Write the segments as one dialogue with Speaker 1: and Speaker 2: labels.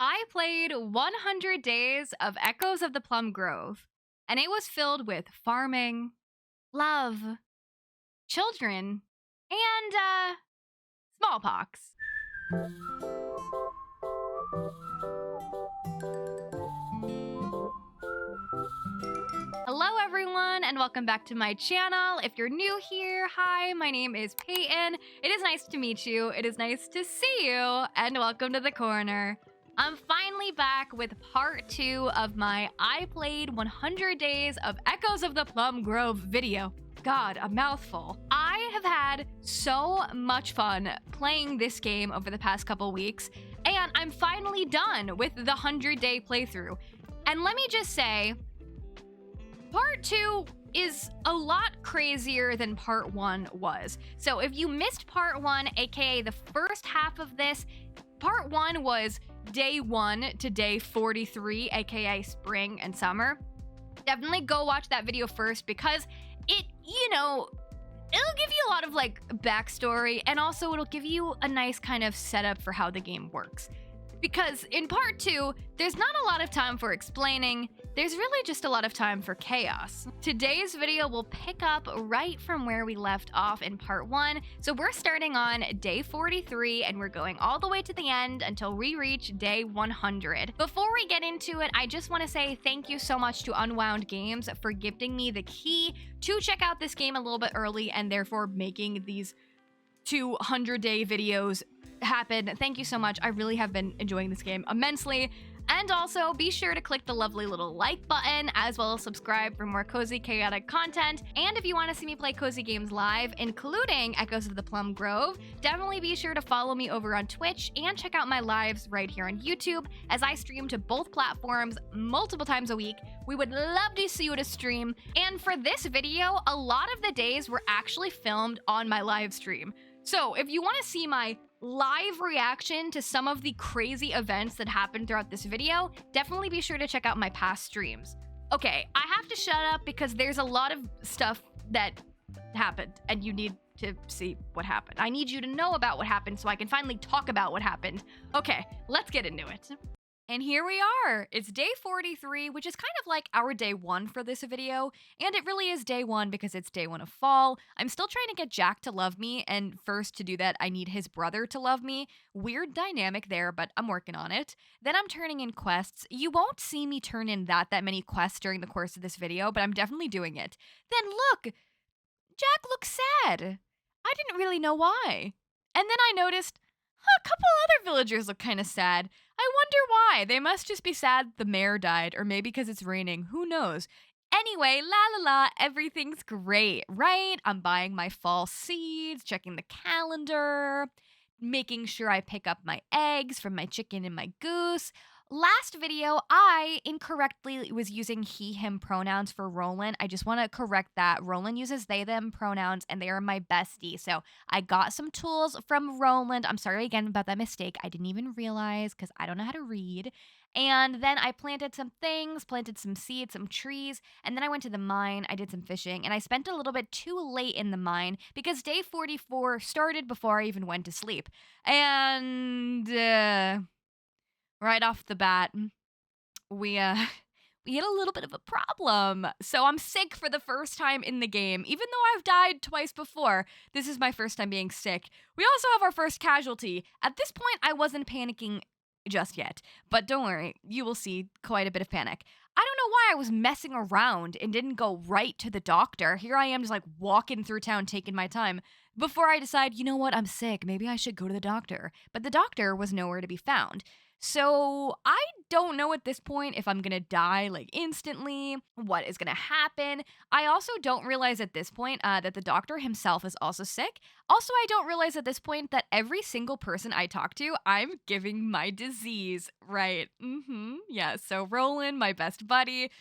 Speaker 1: I played 100 Days of Echoes of the Plum Grove, and it was filled with farming, love, children, and smallpox. Hello, everyone, and welcome back to my channel. If you're new here, hi, my name is Payton. It is nice to meet you. It is nice to see you, and welcome to the corner. I'm finally back with part 2 of my I Played 100 Days of Echoes of the Plum Grove video. God, a mouthful. I have had so much fun playing this game over the past couple weeks, and I'm finally done with the 100-day playthrough. And let me just say, part 2 is a lot crazier than part 1 was. So if you missed part 1, aka the first half of this, part 1 was day 1 to day 43, aka spring and summer. Definitely go watch that video first because it'll give you a lot of backstory, and also it'll give you a nice kind of setup for how the game works. Because in part 2, there's not a lot of time for explaining, there's really just a lot of time for chaos. Today's video will pick up right from where we left off in part 1, so we're starting on day 43 and we're going all the way to the end until we reach day 100. Before we get into it, I just want to say thank you so much to Unwound Games for gifting me the key to check out this game a little bit early and therefore making these 200-day videos happen. Thank you so much. I really have been enjoying this game immensely. And also be sure to click the lovely little like button, as well as subscribe for more cozy, chaotic content. And if you want to see me play cozy games live, including Echoes of the Plum Grove, definitely be sure to follow me over on Twitch and check out my lives right here on YouTube, as I stream to both platforms multiple times a week. We would love to see you at a stream. And for this video, a lot of the days were actually filmed on my live stream. So if you want to see my live reaction to some of the crazy events that happened throughout this video, definitely be sure to check out my past streams. Okay, I have to shut up because there's a lot of stuff that happened and you need to see what happened. I need you to know about what happened so I can finally talk about what happened. Okay, let's get into it. And here we are. It's day 43, which is kind of like our day 1 for this video. And it really is day 1 because it's day 1 of fall. I'm still trying to get Jack to love me. And first, to do that, I need his brother to love me. Weird dynamic there, but I'm working on it. Then I'm turning in quests. You won't see me turn in that many quests during the course of this video, but I'm definitely doing it. Then look, Jack looks sad. I didn't really know why. And then I noticed, a couple other villagers look kind of sad. I wonder why. They must just be sad the mayor died, or maybe because it's raining. Who knows? Anyway, la la la, everything's great, right? I'm buying my fall seeds, checking the calendar, making sure I pick up my eggs from my chicken and my goose. Last video, I incorrectly was using he, him pronouns for Roland. I just want to correct that. Roland uses they, them pronouns, and they are my bestie. So I got some tools from Roland. I'm sorry again about that mistake. I didn't even realize because I don't know how to read. And then I planted some things, planted some seeds, some trees, and then I went to the mine. I did some fishing, and I spent a little bit too late in the mine because day 44 started before I even went to sleep. And right off the bat, we had a little bit of a problem. So I'm sick for the first time in the game. Even though I've died twice before, this is my first time being sick. We also have our first casualty. At this point, I wasn't panicking just yet, but don't worry, you will see quite a bit of panic. I don't know why I was messing around and didn't go right to the doctor. Here I am just walking through town taking my time before I decide, you know what, I'm sick. Maybe I should go to the doctor. But the doctor was nowhere to be found. So I don't know at this point if I'm gonna die instantly, what is gonna happen. I also don't realize at this point that the doctor himself is also sick. Also, I don't realize at this point that every single person I talk to, I'm giving my disease, right? Yeah, so Roland, my best buddy,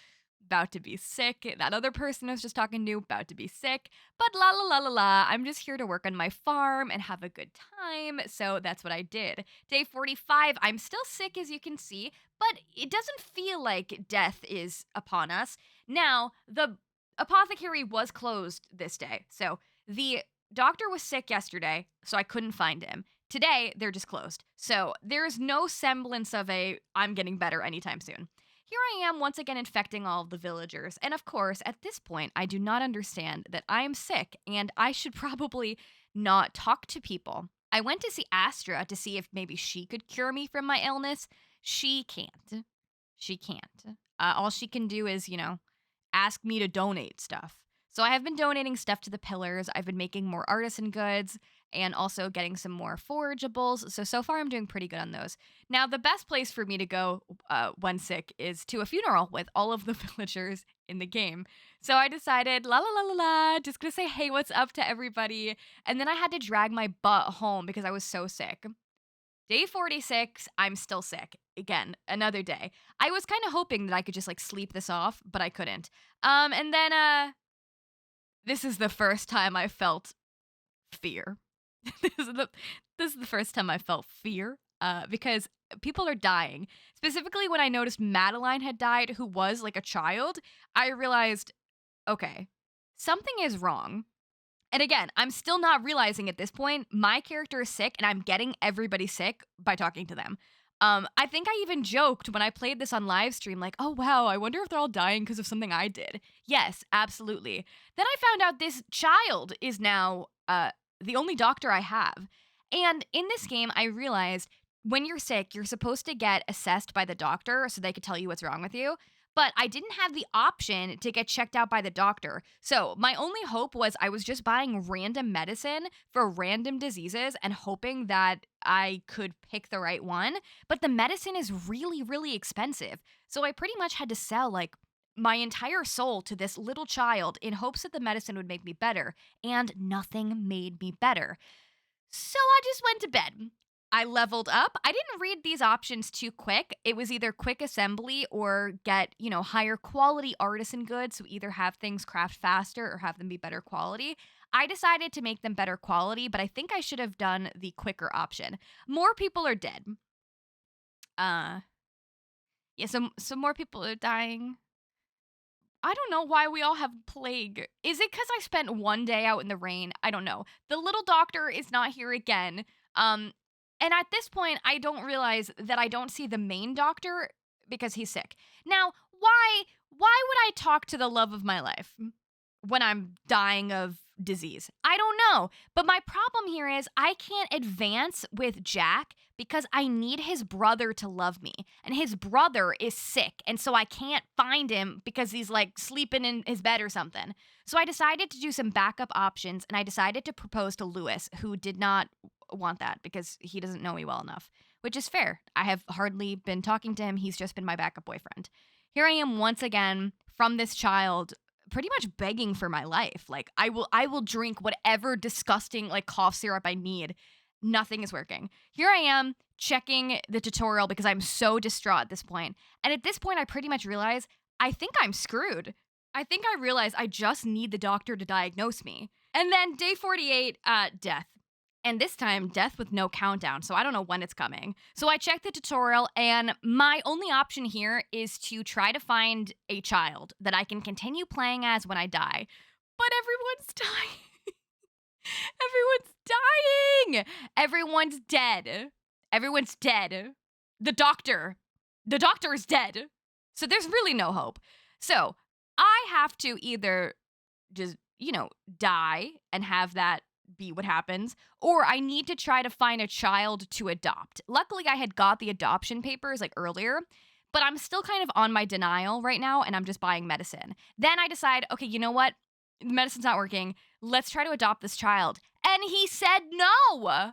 Speaker 1: about to be sick. That other person I was just talking to, about to be sick. But la la la la la, I'm just here to work on my farm and have a good time. So that's what I did. Day 45, I'm still sick as you can see, but it doesn't feel like death is upon us. Now, the apothecary was closed this day. So the doctor was sick yesterday, so I couldn't find him. today, they're just closed. So there's no semblance of I'm getting better anytime soon. Here I am once again infecting all of the villagers. And of course, at this point, I do not understand that I am sick and I should probably not talk to people. I went to see Astra to see if maybe she could cure me from my illness. She can't. She can't. All she can do is, ask me to donate stuff. So I have been donating stuff to the pillars. I've been making more artisan goods and also getting some more forageables. So far I'm doing pretty good on those. Now, the best place for me to go when sick is to a funeral with all of the villagers in the game. So I decided, just gonna say, hey, what's up to everybody? And then I had to drag my butt home because I was so sick. Day 46, I'm still sick. Again, another day. I was kind of hoping that I could just sleep this off, but I couldn't. And then this is the first time I felt fear. this is the first time I felt fear because people are dying. Specifically, when I noticed Madeline had died, who was like a child, I realized, okay, something is wrong. And again, I'm still not realizing at this point, my character is sick and I'm getting everybody sick by talking to them. I think I even joked when I played this on live stream, like, oh, wow, I wonder if they're all dying because of something I did. Yes, absolutely. Then I found out this child is now the only doctor I have. And in this game, I realized when you're sick, you're supposed to get assessed by the doctor so they could tell you what's wrong with you. But I didn't have the option to get checked out by the doctor. So my only hope was I was just buying random medicine for random diseases and hoping that I could pick the right one. But the medicine is really, really expensive. So I pretty much had to sell my entire soul to this little child in hopes that the medicine would make me better. And nothing made me better. So I just went to bed. I leveled up. I didn't read these options too quick. It was either quick assembly or get, higher quality artisan goods. So either have things craft faster or have them be better quality. I decided to make them better quality, but I think I should have done the quicker option. More people are dead. So more people are dying. I don't know why we all have plague. Is it because I spent one day out in the rain? I don't know. The little doctor is not here again. And at this point, I don't realize that I don't see the main doctor because he's sick. Now, why would I talk to the love of my life when I'm dying of disease? I don't know. But my problem here is I can't advance with Jack because I need his brother to love me. And his brother is sick. And so I can't find him because he's sleeping in his bed or something. So I decided to do some backup options and I decided to propose to Lewis, who did not want that because he doesn't know me well enough, which is fair. I have hardly been talking to him. He's just been my backup boyfriend. Here I am once again from this child pretty much begging for my life. I will drink whatever disgusting cough syrup I need. Nothing is working. Here I am checking the tutorial because I'm so distraught at this point. And at this point, I pretty much realize I think I'm screwed. I think I realize I just need the doctor to diagnose me. And then day 48, death. And this time, death with no countdown, so I don't know when it's coming. So I checked the tutorial, and my only option here is to try to find a child that I can continue playing as when I die. But everyone's dying. Everyone's dying. Everyone's dead. Everyone's dead. The doctor is dead. So there's really no hope. So I have to either just, die and have that be what happens, or I need to try to find a child to adopt. Luckily, I had got the adoption papers earlier, but I'm still kind of on my denial right now, and I'm just buying medicine. Then I decide, okay, you know what? Medicine's not working. Let's try to adopt this child. And he said no.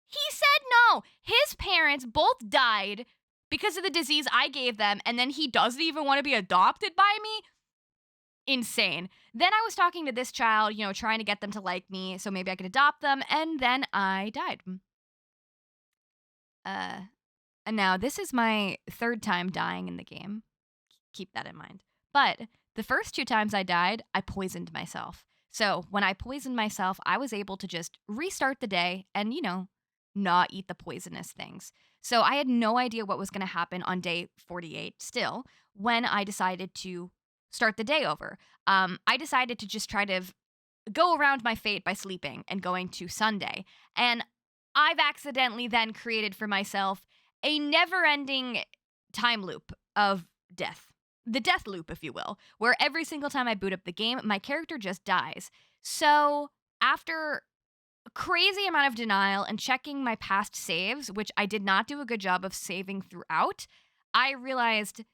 Speaker 1: He said no. His parents both died because of the disease I gave them, and then he doesn't even want to be adopted by me? Insane. Then I was talking to this child, trying to get them to like me so maybe I could adopt them, and then I died. And now this is my third time dying in the game. Keep that in mind. But the first 2 times I died, I poisoned myself. So when I poisoned myself, I was able to just restart the day and, not eat the poisonous things. So I had no idea what was going to happen on day 48 still when I decided to start the day over. I decided to just try to go around my fate by sleeping and going to Sunday. And I've accidentally then created for myself a never-ending time loop of death. The death loop, if you will, where every single time I boot up the game, my character just dies. So after a crazy amount of denial and checking my past saves, which I did not do a good job of saving throughout, I realized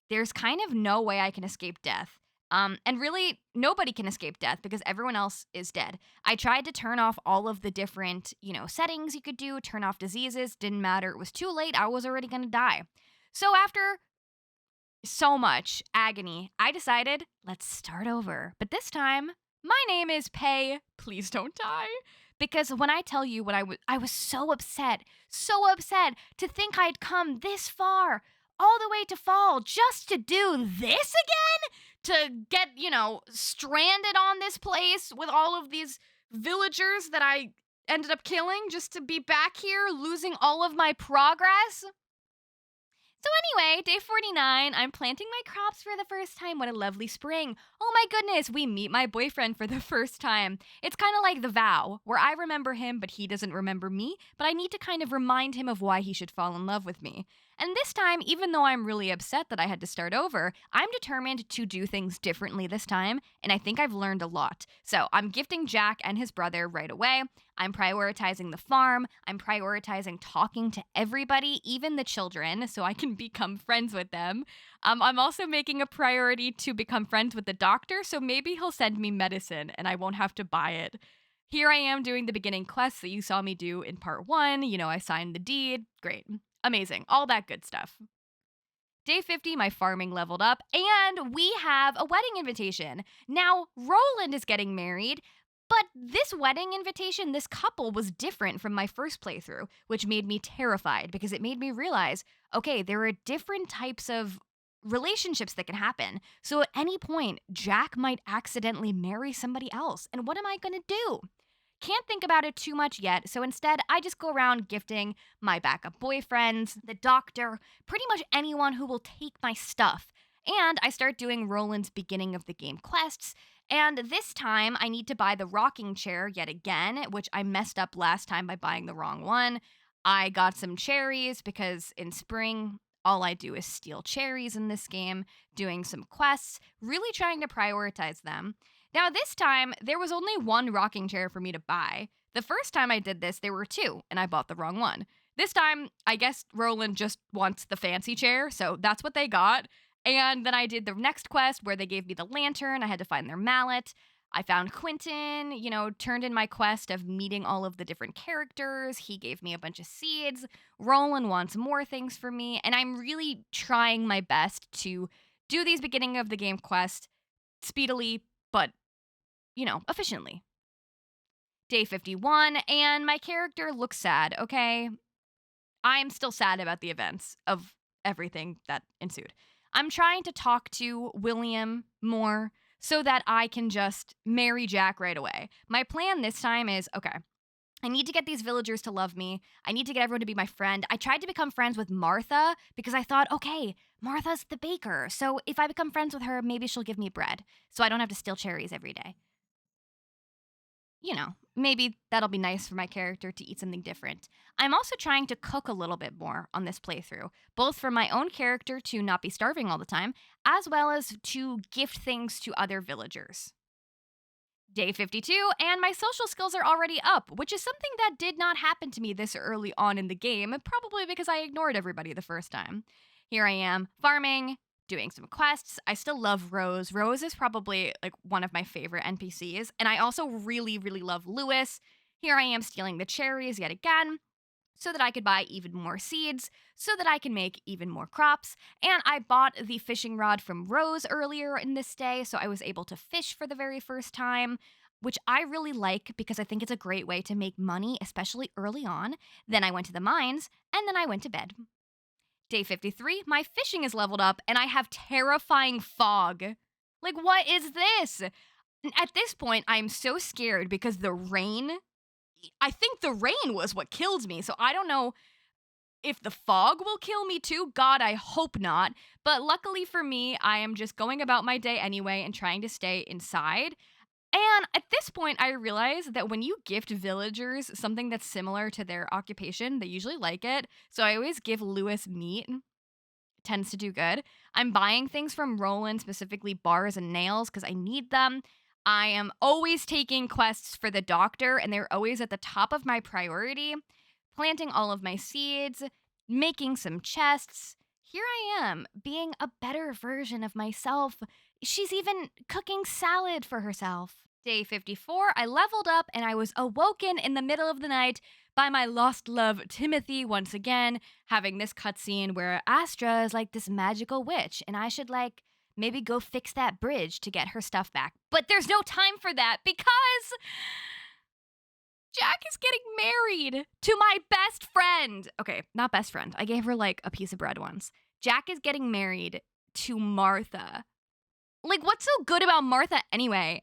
Speaker 1: there's kind of no way I can escape death. And really, nobody can escape death because everyone else is dead. I tried to turn off all of the different, settings you could do, turn off diseases, didn't matter. It was too late. I was already going to die. So after so much agony, I decided, let's start over. But this time, my name is Pay. Please don't die. Because when I tell you what I was so upset to think I'd come this far, all the way to fall, just to do this again? To get, stranded on this place with all of these villagers that I ended up killing just to be back here, losing all of my progress? So anyway, day 49, I'm planting my crops for the first time. What a lovely spring. Oh my goodness, we meet my boyfriend for the first time. It's kind of like The Vow, where I remember him, but he doesn't remember me, but I need to kind of remind him of why he should fall in love with me. And this time, even though I'm really upset that I had to start over, I'm determined to do things differently this time, and I think I've learned a lot. So I'm gifting Jack and his brother right away. I'm prioritizing the farm. I'm prioritizing talking to everybody, even the children, so I can become friends with them. I'm also making a priority to become friends with the doctor, so maybe he'll send me medicine and I won't have to buy it. Here I am doing the beginning quests that you saw me do in part 1. I signed the deed. Great. Amazing. All that good stuff. Day 50, my farming leveled up, and we have a wedding invitation. Now, Roland is getting married, but this wedding invitation, this couple was different from my first playthrough, which made me terrified because it made me realize, okay, there are different types of relationships that can happen. So at any point, Jack might accidentally marry somebody else, and what am I gonna do? Can't think about it too much yet, so instead I just go around gifting my backup boyfriends, the doctor, pretty much anyone who will take my stuff. And I start doing Roland's beginning of the game quests, and this time I need to buy the rocking chair yet again, which I messed up last time by buying the wrong one. I got some cherries because in spring, all I do is steal cherries in this game, doing some quests, really trying to prioritize them. Now, this time, there was only one rocking chair for me to buy. The first time I did this, there were 2, and I bought the wrong one. This time, I guess Roland just wants the fancy chair, so that's what they got. And then I did the next quest where they gave me the lantern. I had to find their mallet. I found Quentin, turned in my quest of meeting all of the different characters. He gave me a bunch of seeds. Roland wants more things for me, and I'm really trying my best to do these beginning of the game quests speedily, but, efficiently. Day 51, and my character looks sad, okay? I'm still sad about the events of everything that ensued. I'm trying to talk to William more so that I can just marry Jack right away. My plan this time is, okay, I need to get these villagers to love me. I need to get everyone to be my friend. I tried to become friends with Martha because I thought, okay, Martha's the baker. So if I become friends with her, maybe she'll give me bread so I don't have to steal cherries every day. Maybe that'll be nice for my character to eat something different. I'm also trying to cook a little bit more on this playthrough, both for my own character to not be starving all the time, as well as to gift things to other villagers. Day 52, and my social skills are already up, which is something that did not happen to me this early on in the game, probably because I ignored everybody the first time. Here I am, farming, doing some quests. I still love Rose. Rose is probably one of my favorite NPCs, and I also really, really love Lewis. Here I am stealing the cherries yet again, so that I could buy even more seeds, so that I can make even more crops. And I bought the fishing rod from Rose earlier in this day, so I was able to fish for the very first time, which I really like because I think it's a great way to make money, especially early on. Then I went to the mines, and then I went to bed. Day 53, my fishing is leveled up, and I have terrifying fog. What is this? At this point, I'm so scared because I think the rain was what killed me, so I don't know if the fog will kill me too. God, I hope not. But luckily for me, I am just going about my day anyway and trying to stay inside. And at this point, I realized that when you gift villagers something that's similar to their occupation, they usually like it. So I always give Lewis meat. Tends to do good. I'm buying things from Roland, specifically bars and nails, because I need them. I am always taking quests for the doctor, and they're always at the top of my priority. Planting all of my seeds, making some chests. Here I am, being a better version of myself. She's even cooking salad for herself. Day 54, I leveled up and I was awoken in the middle of the night by my lost love, Timothy, once again, having this cutscene where Astra is like this magical witch, and I should like maybe go fix that bridge to get her stuff back. But there's no time for that because Jack is getting married to my best friend. Okay, not best friend. I gave her like a piece of bread once. Jack is getting married to Martha. Like, what's so good about Martha anyway?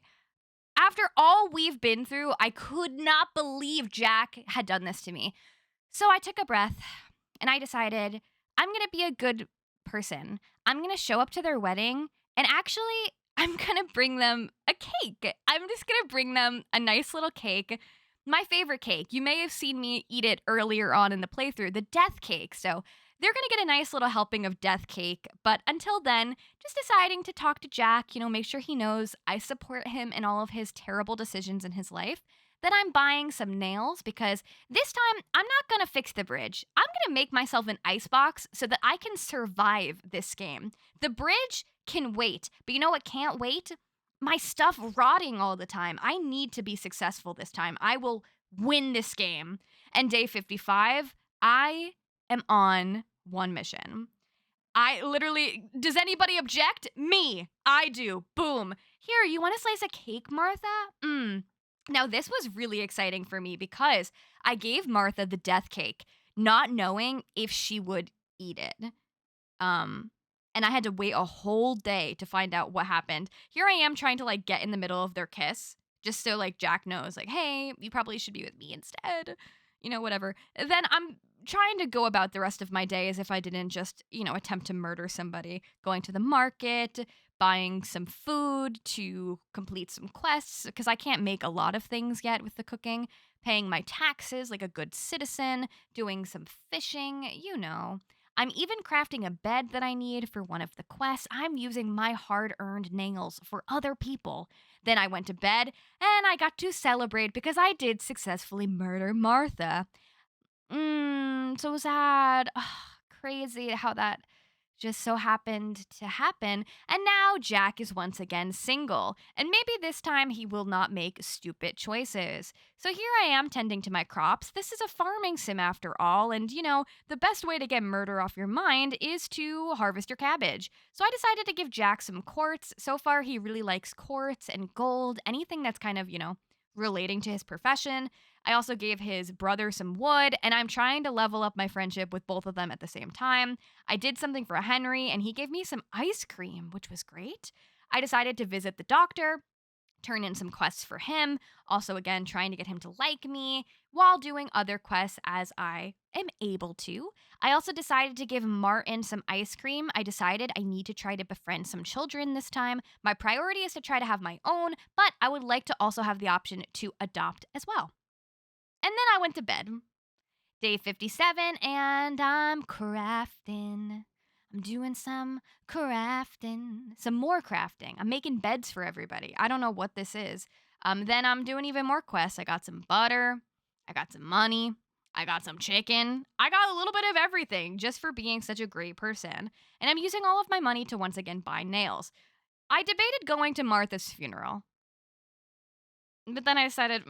Speaker 1: After all we've been through, I could not believe Jack had done this to me. So I took a breath and I decided I'm going to be a good person. I'm going to show up to their wedding and actually I'm going to bring them a cake. I'm just going to bring them a nice little cake. My favorite cake. You may have seen me eat it earlier on in the playthrough, the death cake. So they're going to get a nice little helping of death cake. But until then, just deciding to talk to Jack, make sure he knows I support him in all of his terrible decisions in his life. Then I'm buying some nails because this time I'm not going to fix the bridge. I'm going to make myself an icebox so that I can survive this game. The bridge can wait, but you know what can't wait? My stuff rotting all the time. I need to be successful this time. I will win this game. And day 55, I am on one mission. Does anybody object? Me. I do. Boom. Here, you want a slice of cake, Martha? Now, this was really exciting for me because I gave Martha the death cake, not knowing if she would eat it. And I had to wait a whole day to find out what happened. Here I am trying to like get in the middle of their kiss, just so like Jack knows, like, hey, you probably should be with me instead. Whatever. Then I'm trying to go about the rest of my day as if I didn't just, attempt to murder somebody. Going to the market, buying some food to complete some quests, because I can't make a lot of things yet with the cooking. Paying my taxes like a good citizen, doing some fishing, I'm even crafting a bed that I need for one of the quests. I'm using my hard-earned nails for other people. Then I went to bed, and I got to celebrate because I did successfully murder Martha. So sad. Ugh, crazy how that just so happened to happen. And now Jack is once again single, and maybe this time he will not make stupid choices. So here I am tending to my crops. This is a farming sim after all, and the best way to get murder off your mind is to harvest your cabbage. So I decided to give Jack some quartz. So far he really likes quartz and gold, anything that's kind of, relating to his profession. I also gave his brother some wood, and I'm trying to level up my friendship with both of them at the same time. I did something for Henry, and he gave me some ice cream, which was great. I decided to visit the doctor, turn in some quests for him, also again trying to get him to like me, while doing other quests as I am able to. I also decided to give Martin some ice cream. I decided I need to try to befriend some children this time. My priority is to try to have my own, but I would like to also have the option to adopt as well. And then I went to bed. Day 57, and I'm crafting. I'm doing some crafting, some more crafting. I'm making beds for everybody. I don't know what this is. Then I'm doing even more quests. I got some butter. I got some money. I got some chicken. I got a little bit of everything just for being such a great person. And I'm using all of my money to once again buy nails. I debated going to Martha's funeral, but then I decided,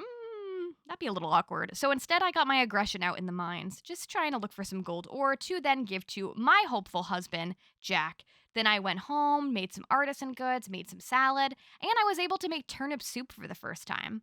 Speaker 1: that'd be a little awkward. So instead, I got my aggression out in the mines, just trying to look for some gold ore to then give to my hopeful husband, Jack. Then I went home, made some artisan goods, made some salad, and I was able to make turnip soup for the first time.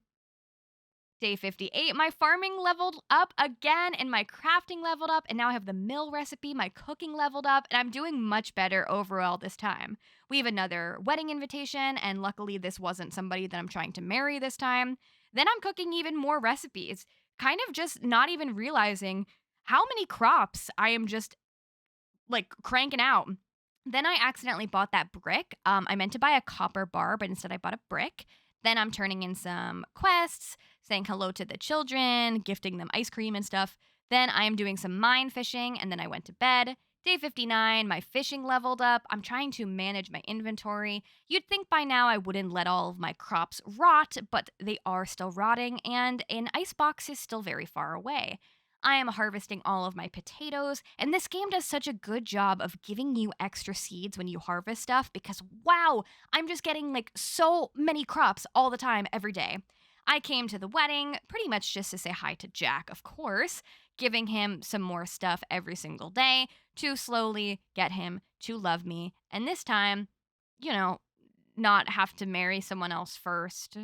Speaker 1: Day 58, my farming leveled up again, and my crafting leveled up, and now I have the mill recipe, my cooking leveled up, and I'm doing much better overall this time. We have another wedding invitation, and luckily this wasn't somebody that I'm trying to marry this time. Then I'm cooking even more recipes, kind of just not even realizing how many crops I am just like cranking out. Then I accidentally bought that brick. I meant to buy a copper bar, but instead I bought a brick. Then I'm turning in some quests, saying hello to the children, gifting them ice cream and stuff. Then I am doing some mine fishing, and then I went to bed. Day 59, my fishing leveled up. I'm trying to manage my inventory. You'd think by now I wouldn't let all of my crops rot, but they are still rotting, and an icebox is still very far away. I am harvesting all of my potatoes, and this game does such a good job of giving you extra seeds when you harvest stuff because, wow, I'm just getting like so many crops all the time, every day. I came to the wedding pretty much just to say hi to Jack, of course, giving him some more stuff every single day to slowly get him to love me. And this time, not have to marry someone else first.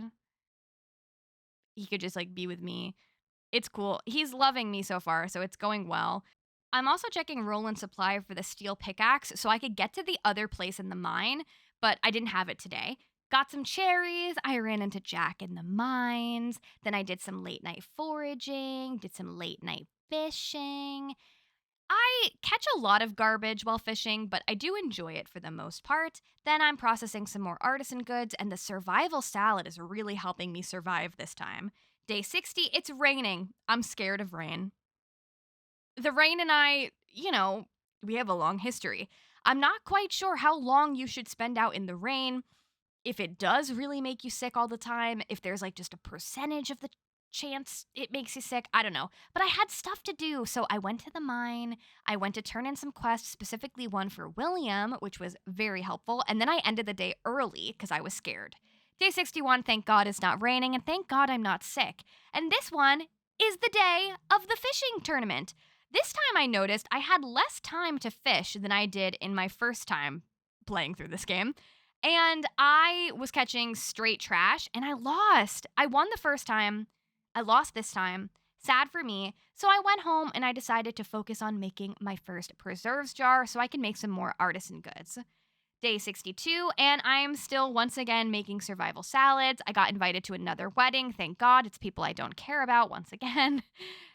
Speaker 1: He could just like be with me. It's cool. He's loving me so far, so it's going well. I'm also checking roll and supply for the steel pickaxe so I could get to the other place in the mine, but I didn't have it today. Got some cherries. I ran into Jack in the mines. Then I did some late night foraging, did some late night fishing. I catch a lot of garbage while fishing, but I do enjoy it for the most part. Then I'm processing some more artisan goods, and the survival salad is really helping me survive this time. Day 60, it's raining. I'm scared of rain. The rain and I, we have a long history. I'm not quite sure how long you should spend out in the rain, if it does really make you sick all the time, if there's like just a percentage of the chance it makes you sick, I don't know. But I had stuff to do, so I went to the mine. I went to turn in some quests, specifically one for William, which was very helpful. And then I ended the day early because I was scared. Day 61, thank God it's not raining, and thank God I'm not sick. And this one is the day of the fishing tournament. This time I noticed I had less time to fish than I did in my first time playing through this game. And I was catching straight trash, and I lost. I won the first time. I lost this time. Sad for me. So I went home and I decided to focus on making my first preserves jar so I can make some more artisan goods. Day 62, and I am still once again making survival salads. I got invited to another wedding. Thank God, it's people I don't care about once again.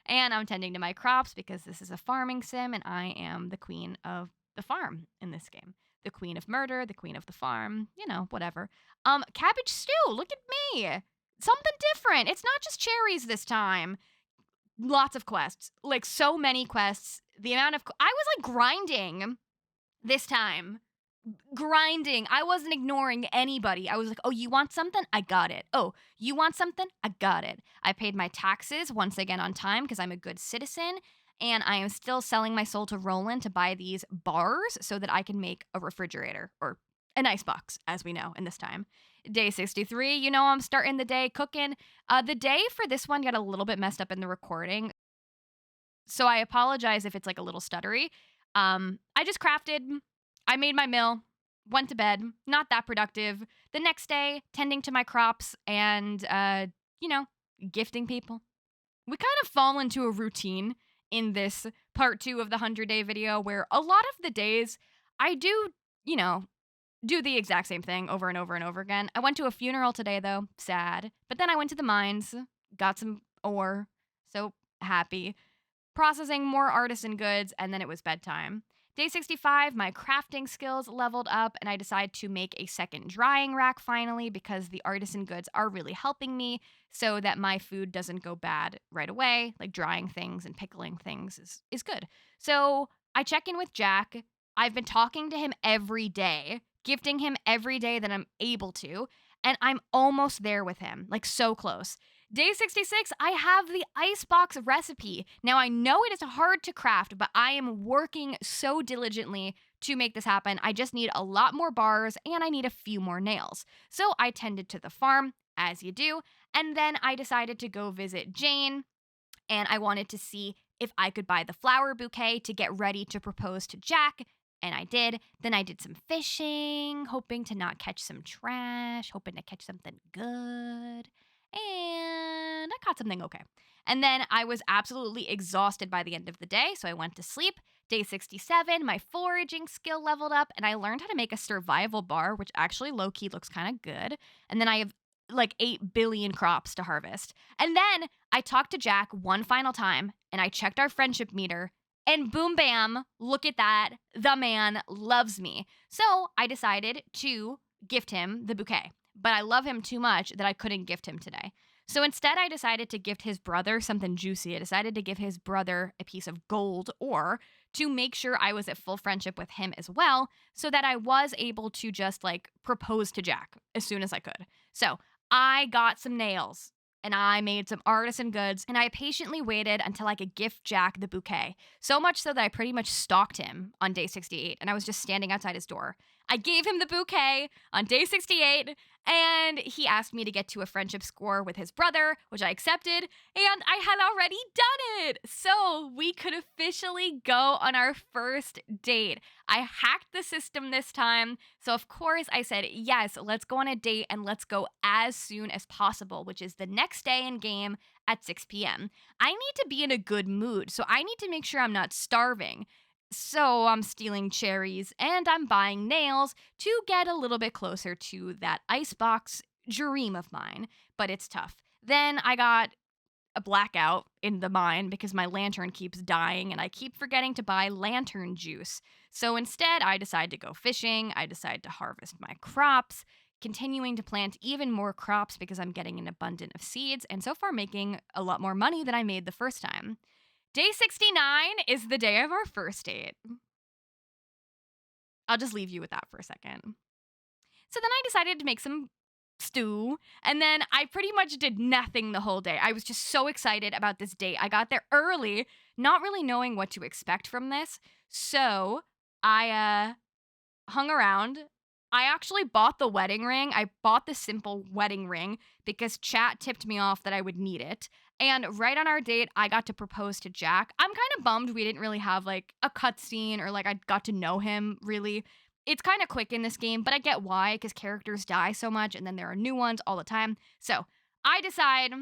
Speaker 1: And I'm tending to my crops because this is a farming sim and I am the queen of the farm in this game. The queen of murder, the queen of the farm, whatever. Cabbage stew, look at me. Something different. It's not just cherries this time. Lots of quests. Like so many quests. The amount of I was like grinding this time. Grinding. I wasn't ignoring anybody. I was like, oh, you want something? I got it. Oh, you want something? I got it. I paid my taxes once again on time because I'm a good citizen. And I am still selling my soul to Roland to buy these bars so that I can make a refrigerator or an icebox, as we know in this time. Day 63, I'm starting the day cooking. The day for this one got a little bit messed up in the recording. So I apologize if it's like a little stuttery. I just crafted. I made my meal, went to bed, not that productive. The next day, tending to my crops and, gifting people. We kind of fall into a routine in this part 2 of the 100-day video where a lot of the days I do, do the exact same thing over and over and over again. I went to a funeral today, though. Sad. But then I went to the mines, got some ore, so happy. Processing more artisan goods, and then it was bedtime. Day 65, my crafting skills leveled up, and I decided to make a second drying rack finally because the artisan goods are really helping me so that my food doesn't go bad right away. Like drying things and pickling things is good. So I check in with Jack. I've been talking to him every day, gifting him every day that I'm able to, and I'm almost there with him, like so close. Day 66, I have the icebox recipe. Now, I know it is hard to craft, but I am working so diligently to make this happen. I just need a lot more bars, and I need a few more nails. So I tended to the farm, as you do, and then I decided to go visit Jane, and I wanted to see if I could buy the flower bouquet to get ready to propose to Jack, and I did. Then I did some fishing, hoping to not catch some trash, hoping to catch something good. And I caught something okay. And then I was absolutely exhausted by the end of the day, so I went to sleep. Day 67, my foraging skill leveled up, and I learned how to make a survival bar, which actually low-key looks kind of good. And then I have like 8 billion crops to harvest. And then I talked to Jack one final time, and I checked our friendship meter, and boom, bam, look at that. The man loves me. So I decided to gift him the bouquet. but I love him too much that I couldn't gift him today. So instead, I decided to gift his brother something juicy. I decided to give his brother a piece of gold ore to make sure I was at full friendship with him as well, so that I was able to just like propose to Jack as soon as I could. So I got some nails and I made some artisan goods and I patiently waited until I could gift Jack the bouquet. So much so that I pretty much stalked him on day 68 and I was just standing outside his door. I gave him the bouquet on day 68 and he asked me to get to a friendship score with his brother, which I accepted, and I had already done it. So we could officially go on our first date. I hacked the system this time. So of course I said, yes, let's go on a date and let's go as soon as possible, which is the next day in game at 6 p.m. I need to be in a good mood. So I need to make sure I'm not starving. So I'm stealing cherries and I'm buying nails to get a little bit closer to that icebox dream of mine, but it's tough. Then I got a blackout in the mine because my lantern keeps dying and I keep forgetting to buy lantern juice. So instead, I decide to go fishing. I decide to harvest my crops, continuing to plant even more crops because I'm getting an abundance of seeds and so far making a lot more money than I made the first time. Day 69 is the day of our first date. I'll just leave you with that for a second. So then I decided to make some stew, and then I pretty much did nothing the whole day. I was just so excited about this date. I got there early, not really knowing what to expect from this. So I hung around. I actually bought the wedding ring. I bought the simple wedding ring because chat tipped me off that I would need it. And right on our date, I got to propose to Jack. I'm kind of bummed we didn't really have like a cutscene or like I got to know him really. It's kind of quick in this game, but I get why, because characters die so much and then there are new ones all the time. So I decide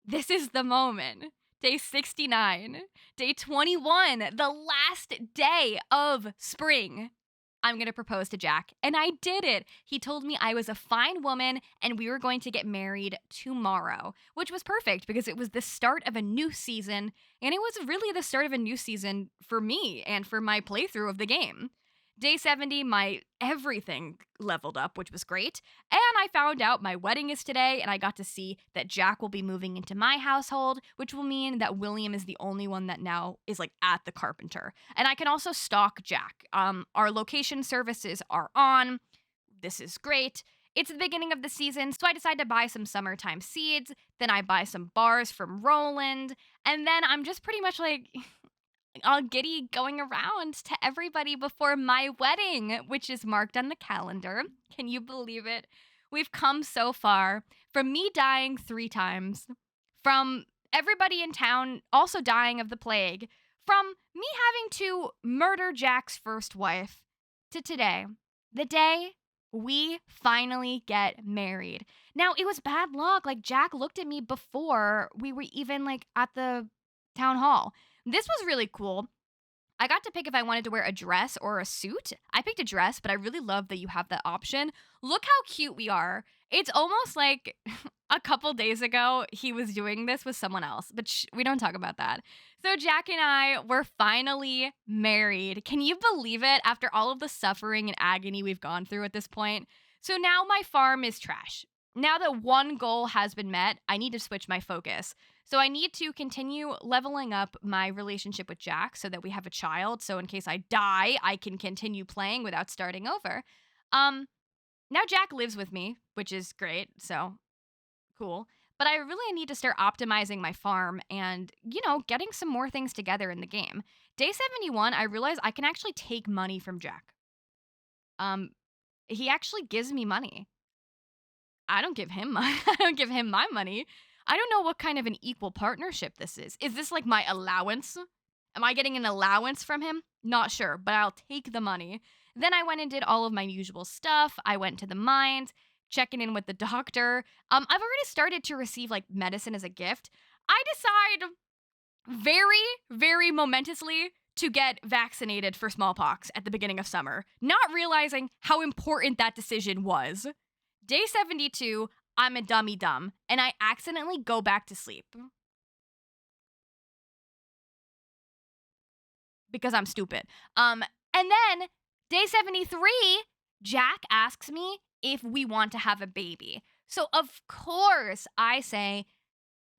Speaker 1: this is the moment. Day 69, day 21, the last day of spring. I'm going to propose to Jack. And I did it. He told me I was a fine woman and we were going to get married tomorrow, which was perfect because it was the start of a new season. And it was really the start of a new season for me and for my playthrough of the game. Day 70, my everything leveled up, which was great. And I found out my wedding is today, and I got to see that Jack will be moving into my household, which will mean that William is the only one that now is like at the carpenter. And I can also stalk Jack. Our location services are on. This is great. It's the beginning of the season, so I decide to buy some summertime seeds. Then I buy some bars from Roland. And then I'm just pretty much like all giddy going around to everybody before my wedding, which is marked on the calendar. Can you believe it? We've come so far from me dying 3 times, from everybody in town also dying of the plague, from me having to murder Jack's first wife, to today, the day we finally get married. Now, it was bad luck. Like, Jack looked at me before we were even like at the town hall. This was really cool. I got to pick if I wanted to wear a dress or a suit. I picked a dress, but I really love that you have that option. Look how cute we are. It's almost like a couple days ago, he was doing this with someone else, but we don't talk about that. So Jack and I were finally married. Can you believe it? After all of the suffering and agony we've gone through at this point. So now my farm is trash. Now that one goal has been met, I need to switch my focus. So I need to continue leveling up my relationship with Jack so that we have a child. So in case I die, I can continue playing without starting over. Now Jack lives with me, which is great. So cool. But I really need to start optimizing my farm and, getting some more things together in the game. Day 71, I realized I can actually take money from Jack. He actually gives me money. I don't give him money. I don't give him my money. I don't know what kind of an equal partnership this is. Is this like my allowance? Am I getting an allowance from him? Not sure, but I'll take the money. Then I went and did all of my usual stuff. I went to the mines, checking in with the doctor. I've already started to receive like medicine as a gift. I decide very, very momentously to get vaccinated for smallpox at the beginning of summer, not realizing how important that decision was. Day 72, I'm a dummy dumb, and I accidentally go back to sleep. Because I'm stupid. And then, day 73, Jack asks me if we want to have a baby. So, of course, I say,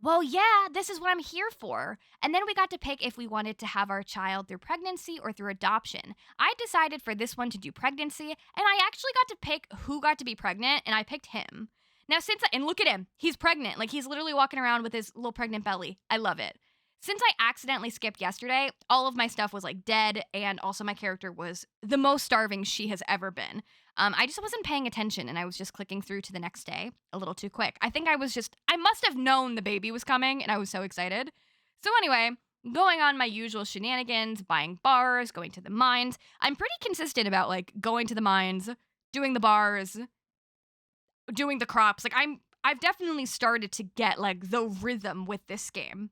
Speaker 1: well, yeah, this is what I'm here for. And then we got to pick if we wanted to have our child through pregnancy or through adoption. I decided for this one to do pregnancy, and I actually got to pick who got to be pregnant, and I picked him. Now, and look at him, he's pregnant. Like, he's literally walking around with his little pregnant belly. I love it. Since I accidentally skipped yesterday, all of my stuff was like dead, and also my character was the most starving she has ever been. I just wasn't paying attention, and I was just clicking through to the next day a little too quick. I think I must have known the baby was coming, and I was so excited. So anyway, going on my usual shenanigans, buying bars, going to the mines. I'm pretty consistent about like going to the mines, doing the bars, doing the crops. Like I've definitely started to get like the rhythm with this game.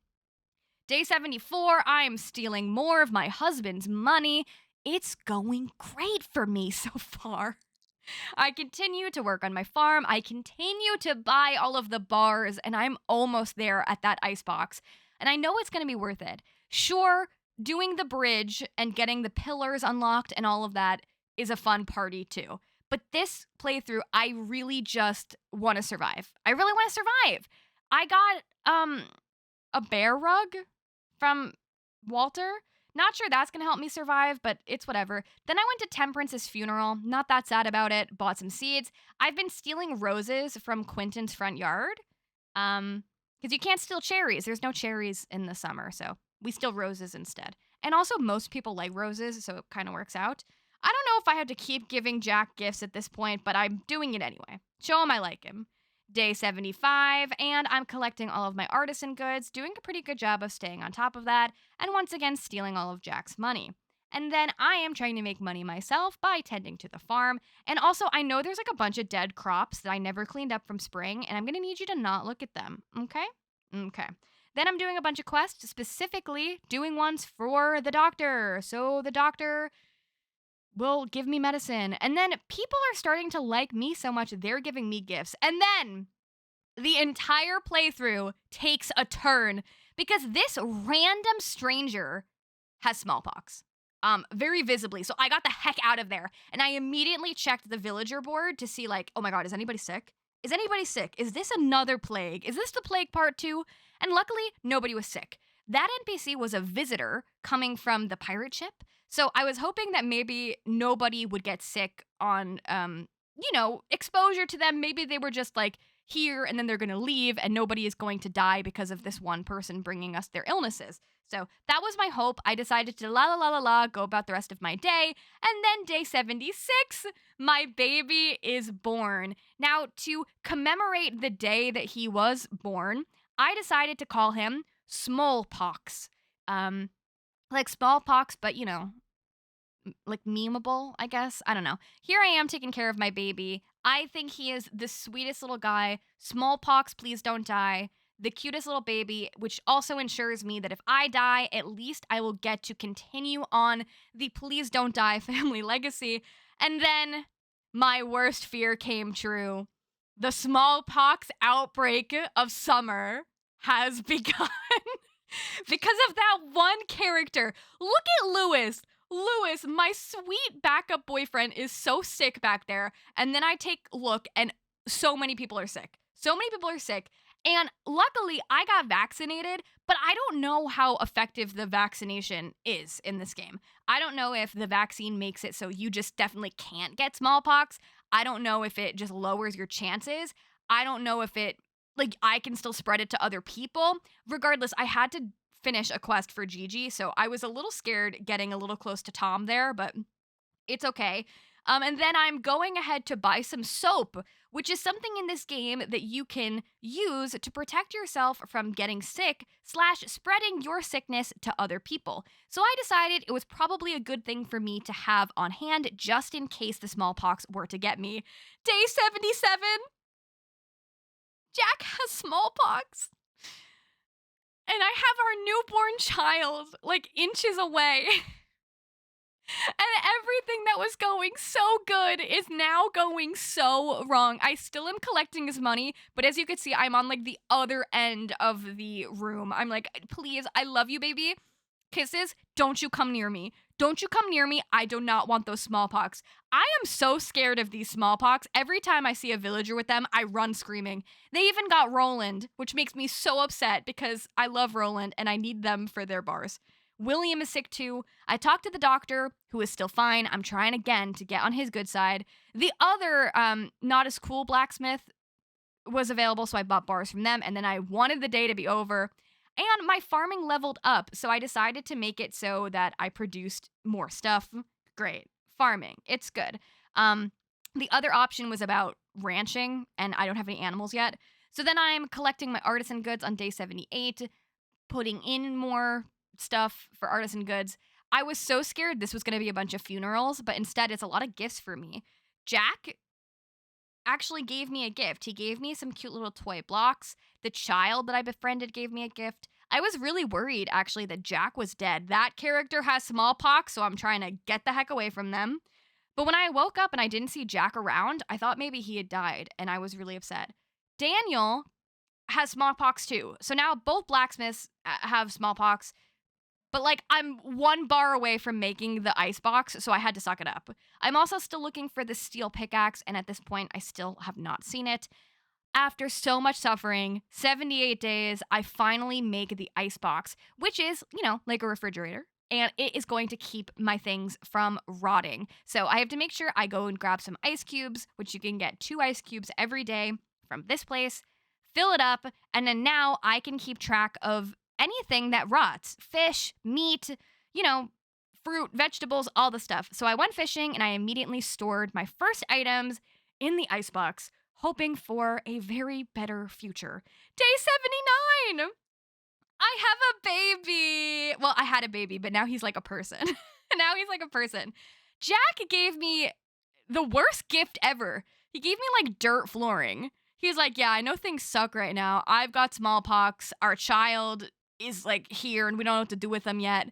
Speaker 1: Day 74, I am stealing more of my husband's money. It's going great for me so far. I continue to work on my farm. I continue to buy all of the bars, and I'm almost there at that icebox. And I know it's going to be worth it. Sure, doing the bridge and getting the pillars unlocked and all of that is a fun party too. But this playthrough, I really just want to survive. I really want to survive. I got a bear rug from Walter. Not sure that's going to help me survive, but it's whatever. Then I went to Temperance's funeral. Not that sad about it. Bought some seeds. I've been stealing roses from Quentin's front yard. Because you can't steal cherries. There's no cherries in the summer, so we steal roses instead. And also, most people like roses, so it kind of works out. I don't know if I have to keep giving Jack gifts at this point, but I'm doing it anyway. Show him I like him. Day 75, and I'm collecting all of my artisan goods, doing a pretty good job of staying on top of that, and once again stealing all of Jack's money. And then I am trying to make money myself by tending to the farm, and also I know there's like a bunch of dead crops that I never cleaned up from spring, and I'm gonna need you to not look at them, okay? Okay. Then I'm doing a bunch of quests, specifically doing ones for the doctor, so the doctor will give me medicine. And then people are starting to like me so much, they're giving me gifts. And then the entire playthrough takes a turn because this random stranger has smallpox. Very visibly. So I got the heck out of there. And I immediately checked the villager board to see like, oh my God, is anybody sick? Is anybody sick? Is this another plague? Is this the plague part 2? And luckily, nobody was sick. That NPC was a visitor coming from the pirate ship. So I was hoping that maybe nobody would get sick on, exposure to them. Maybe they were just like here and then they're going to leave and nobody is going to die because of this one person bringing us their illnesses. So that was my hope. I decided to go about the rest of my day. And then day 76, my baby is born. Now, to commemorate the day that he was born, I decided to call him Smallpox. Like smallpox, but like memeable, I guess. I don't know. Here I am taking care of my baby. I think he is the sweetest little guy. Smallpox, please don't die. The cutest little baby, which also ensures me that if I die, at least I will get to continue on the please don't die family legacy. And then my worst fear came true. The smallpox outbreak of summer has begun. Because of that one character. Look at Lewis. Lewis, my sweet backup boyfriend, is so sick back there. And then I take a look and so many people are sick. So many people are sick. And luckily, I got vaccinated, but I don't know how effective the vaccination is in this game. I don't know if the vaccine makes it so you just definitely can't get smallpox. I don't know if it just lowers your chances. I don't know if I can still spread it to other people. Regardless, I had to finish a quest for Gigi, so I was a little scared getting a little close to Tom there, but it's okay. And then I'm going ahead to buy some soap, which is something in this game that you can use to protect yourself from getting sick / spreading your sickness to other people. So I decided it was probably a good thing for me to have on hand just in case the smallpox were to get me. Day 77. Jack has smallpox. And I have our newborn child, like, inches away. And everything that was going so good is now going so wrong. I still am collecting his money, but as you can see, I'm on, like, the other end of the room. I'm like, please, I love you, baby. Kisses, don't you come near me. Don't you come near me. I do not want those smallpox. I am so scared of these smallpox. Every time I see a villager with them, I run screaming. They even got Roland, which makes me so upset because I love Roland and I need them for their bars. William is sick too. I talked to the doctor, who is still fine. I'm trying again to get on his good side. The other, not as cool blacksmith was available, so I bought bars from them, and then I wanted the day to be over. And my farming leveled up, so I decided to make it so that I produced more stuff. Great. Farming. It's good. The other option was about ranching, and I don't have any animals yet. So then I'm collecting my artisan goods on day 78, putting in more stuff for artisan goods. I was so scared this was going to be a bunch of funerals, but instead it's a lot of gifts for me. Jack actually gave me a gift. He gave me some cute little toy blocks. The child that I befriended gave me a gift. I was really worried, actually, that Jack was dead. That character has smallpox, so I'm trying to get the heck away from them. But when I woke up and I didn't see Jack around, I thought maybe he had died, and I was really upset. Daniel has smallpox too. So now both blacksmiths have smallpox. But, like, I'm one bar away from making the ice box, so I had to suck it up. I'm also still looking for the steel pickaxe, and at this point, I still have not seen it. After so much suffering, 78 days, I finally make the ice box, which is, like a refrigerator, and it is going to keep my things from rotting. So I have to make sure I go and grab some ice cubes, which you can get 2 ice cubes every day from this place, fill it up, and then now I can keep track of anything that rots. Fish, meat, fruit, vegetables, all the stuff. So I went fishing and I immediately stored my first items in the icebox, hoping for a very better future. Day 79! I have a baby! Well, I had a baby, but now he's like a person. Jack gave me the worst gift ever. He gave me like dirt flooring. He's like, yeah, I know things suck right now. I've got smallpox. Our child is like here and we don't know what to do with them yet.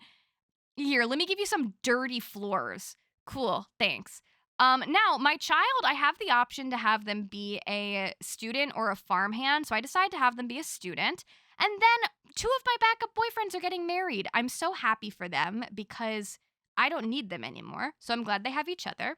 Speaker 1: Here, let me give you some dirty floors. Cool, thanks. Now, my child, I have the option to have them be a student or a farmhand, so I decided to have them be a student. And then 2 of my backup boyfriends are getting married. I'm so happy for them because I don't need them anymore, so I'm glad they have each other.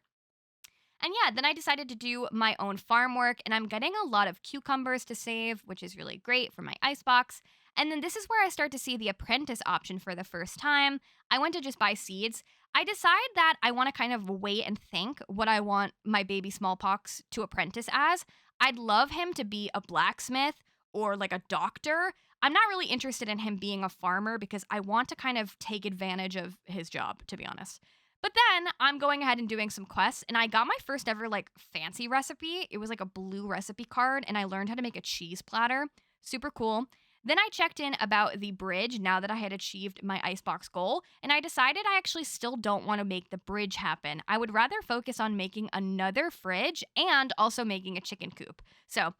Speaker 1: And yeah, then I decided to do my own farm work, and I'm getting a lot of cucumbers to save, which is really great for my icebox. And then this is where I start to see the apprentice option for the first time. I went to just buy seeds. I decide that I want to kind of wait and think what I want my baby smallpox to apprentice as. I'd love him to be a blacksmith or like a doctor. I'm not really interested in him being a farmer because I want to kind of take advantage of his job, to be honest. But then I'm going ahead and doing some quests, and I got my first ever like fancy recipe. It was like a blue recipe card, and I learned how to make a cheese platter. Super cool. Then I checked in about the bridge now that I had achieved my icebox goal, and I decided I actually still don't want to make the bridge happen. I would rather focus on making another fridge and also making a chicken coop. So,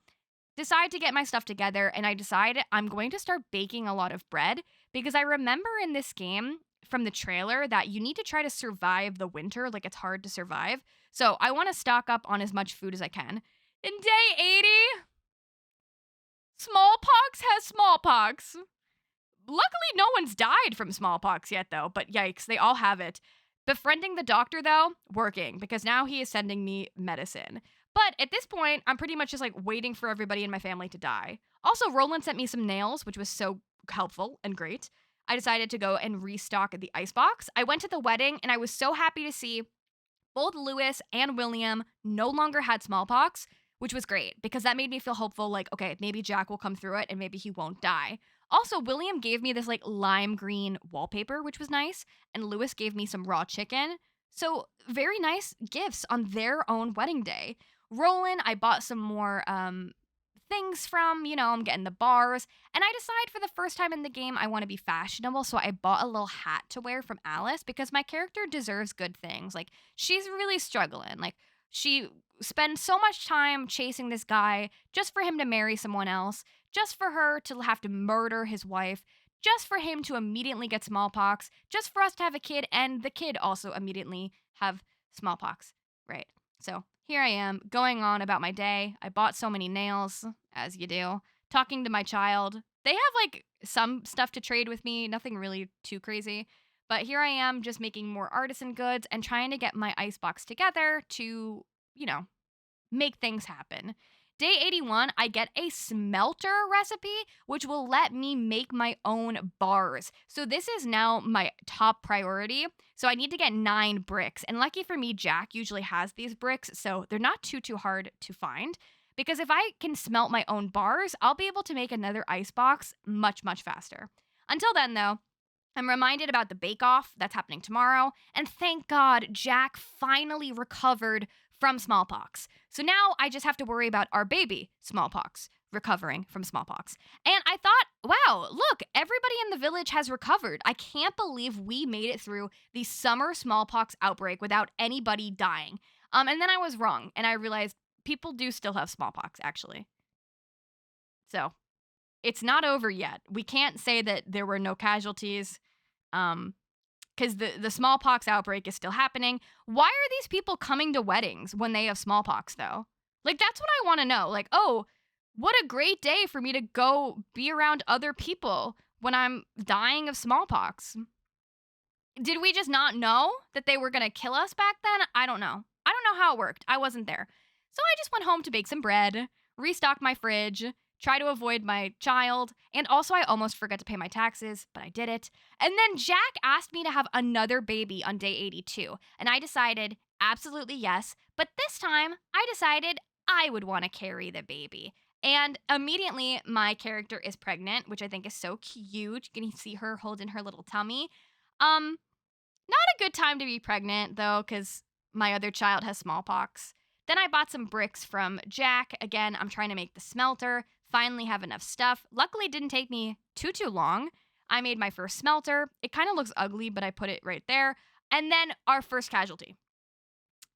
Speaker 1: decide to get my stuff together, and I decided I'm going to start baking a lot of bread because I remember in this game from the trailer that you need to try to survive the winter, like it's hard to survive. So, I want to stock up on as much food as I can. In day 80, smallpox has smallpox. Luckily, no one's died from smallpox yet, though, but yikes, they all have it. Befriending the doctor, though, working, because now he is sending me medicine. But at this point, I'm pretty much just like waiting for everybody in my family to die. Also, Roland sent me some nails, which was so helpful and great. I decided to go and restock the icebox. I went to the wedding, and I was so happy to see both Lewis and William no longer had smallpox, which was great because that made me feel hopeful, like, okay, maybe Jack will come through it and maybe he won't die. Also, William gave me this like lime green wallpaper, which was nice, and Lewis gave me some raw chicken. So very nice gifts on their own wedding day. Roland, I bought some more things from, I'm getting the bars, and I decide for the first time in the game I want to be fashionable, so I bought a little hat to wear from Alice because my character deserves good things. Like, she's really struggling. Like, she spends so much time chasing this guy just for him to marry someone else, just for her to have to murder his wife, just for him to immediately get smallpox, just for us to have a kid, and the kid also immediately have smallpox, right? So here I am, going on about my day. I bought so many nails, as you do, talking to my child, They have like some stuff to trade with me, nothing really too crazy. But here I am just making more artisan goods and trying to get my icebox together to, you know, make things happen. Day 81, I get a smelter recipe, which will let me make my own bars. So this is now my top priority. So I need to get 9 bricks. And lucky for me, Jack usually has these bricks, so they're not too hard to find. Because if I can smelt my own bars, I'll be able to make another icebox much faster. Until then, though, I'm reminded about the bake-off that's happening tomorrow, and thank God Jack finally recovered from smallpox. So now I just have to worry about our baby, smallpox, recovering from smallpox. And I thought, wow, look, everybody in the village has recovered. I can't believe we made it through the summer smallpox outbreak without anybody dying. And then I was wrong, and I realized people do still have smallpox, actually. So it's not over yet. We can't say that there were no casualties, because the smallpox outbreak is still happening. Why are these people coming to weddings when they have smallpox, though? Like, that's what I want to know. Like, oh, what a great day for me to go be around other people when I'm dying of smallpox. Did we just not know that they were going to kill us back then? I don't know. I don't know how it worked. I wasn't there. So I just went home to bake some bread, restock my fridge, try to avoid my child, and also I almost forgot to pay my taxes, but I did it. And then Jack asked me to have another baby on day 82, and I decided absolutely yes, but this time I decided I would want to carry the baby. And immediately my character is pregnant, which I think is so cute. You can see her holding her little tummy. Not a good time to be pregnant, though, because my other child has smallpox. Then I bought some bricks from Jack. Again, I'm trying to make the smelter, finally have enough stuff. Luckily, it didn't take me too long. I made my first smelter. It kind of looks ugly, but I put it right there. And then our first casualty.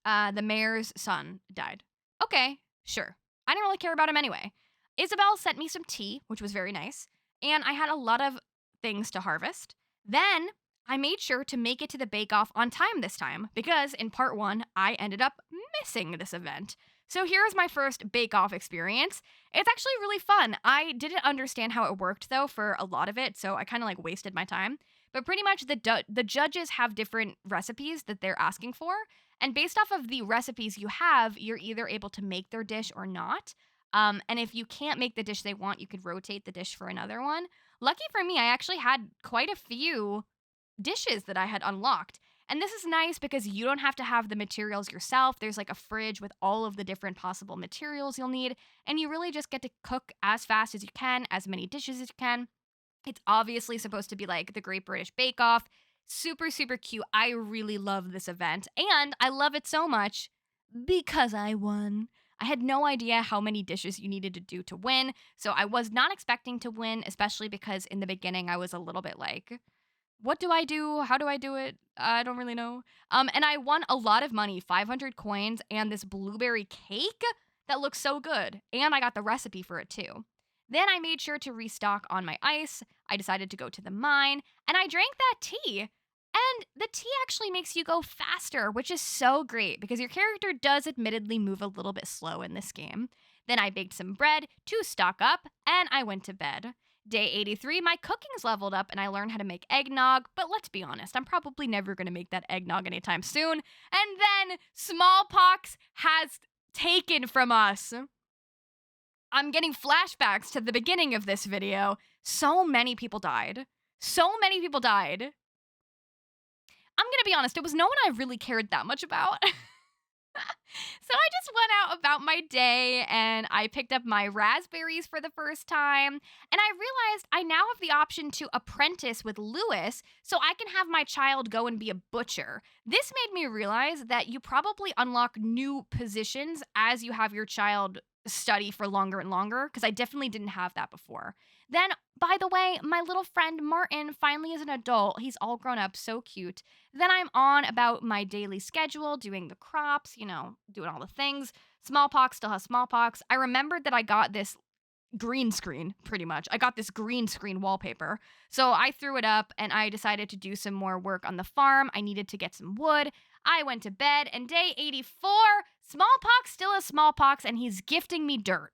Speaker 1: The mayor's son died. Okay, sure. I didn't really care about him anyway. Isabel sent me some tea, which was very nice, and I had a lot of things to harvest. Then I made sure to make it to the bake-off on time this time, because in part 1, I ended up missing this event. So here's my first bake-off experience. It's actually really fun. I didn't understand how it worked, though, for a lot of it, so I kind of, like, wasted my time. But pretty much the judges have different recipes that they're asking for, and based off of the recipes you have, you're either able to make their dish or not. And if you can't make the dish they want, you could rotate the dish for another one. Lucky for me, I actually had quite a few dishes that I had unlocked. And this is nice because you don't have to have the materials yourself. There's like a fridge with all of the different possible materials you'll need, and you really just get to cook as fast as you can, as many dishes as you can. It's obviously supposed to be like the Great British Bake Off. Super cute. I really love this event, and I love it so much because I won. I had no idea how many dishes you needed to do to win, so I was not expecting to win, especially because in the beginning I was a little bit like, what do I do? How do I do it? I don't really know. And I won a lot of money, 500 coins, and this blueberry cake that looks so good. And I got the recipe for it too. Then I made sure to restock on my ice. I decided to go to the mine, and I drank that tea. And the tea actually makes you go faster, which is so great because your character does admittedly move a little bit slow in this game. Then I baked some bread to stock up, and I went to bed. Day 83, my cooking's leveled up and I learned how to make eggnog, but let's be honest, I'm probably never going to make that eggnog anytime soon. And then smallpox has taken from us. I'm getting flashbacks to the beginning of this video. So many people died. I'm going to be honest, it was no one I really cared that much about. So I just went out about my day and I picked up my raspberries for the first time. And I realized I now have the option to apprentice with Lewis so I can have my child go and be a butcher. This made me realize that you probably unlock new positions as you have your child study for longer and longer, because I definitely didn't have that before. Then, by the way, my little friend Martin finally is an adult. He's all grown up, so cute. Then I'm on about my daily schedule, doing the crops, doing all the things. Smallpox still has smallpox. I remembered that I got this green screen, pretty much. I got this green screen wallpaper. So I threw it up and I decided to do some more work on the farm. I needed to get some wood. I went to bed, and day 84, smallpox still has smallpox and he's gifting me dirt.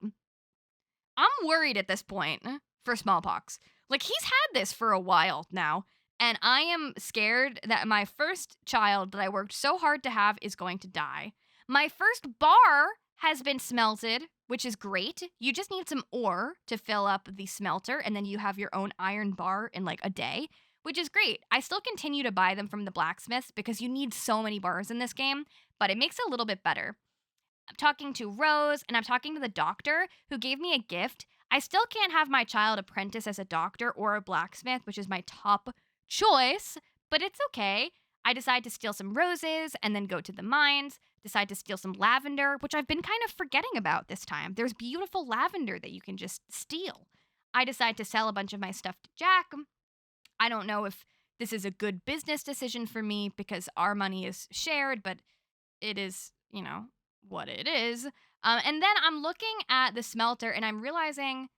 Speaker 1: I'm worried at this point. for smallpox. Like, he's had this for a while now, and I am scared that my first child that I worked so hard to have is going to die. My first bar has been smelted, which is great. You just need some ore to fill up the smelter, and then you have your own iron bar in like a day, which is great. I still continue to buy them from the blacksmiths because you need so many bars in this game, but it makes it a little bit better. I'm talking to Rose, and I'm talking to the doctor who gave me a gift. I still can't have my child apprentice as a doctor or a blacksmith, which is my top choice, but it's okay. I decide to steal some roses and then go to the mines, decide to steal some lavender, which I've been kind of forgetting about this time. There's beautiful lavender that you can just steal. I decide to sell a bunch of my stuff to Jack. I don't know if this is a good business decision for me because our money is shared, but it is, what it is. And then I'm looking at the smelter and I'm realizing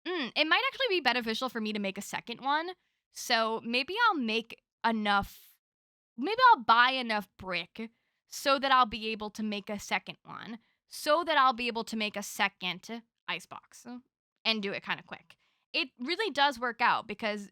Speaker 1: it might actually be beneficial for me to make a second one. So maybe I'll buy enough brick so that I'll be able to make a second one, so that I'll be able to make a second icebox and do it kind of quick. It really does work out because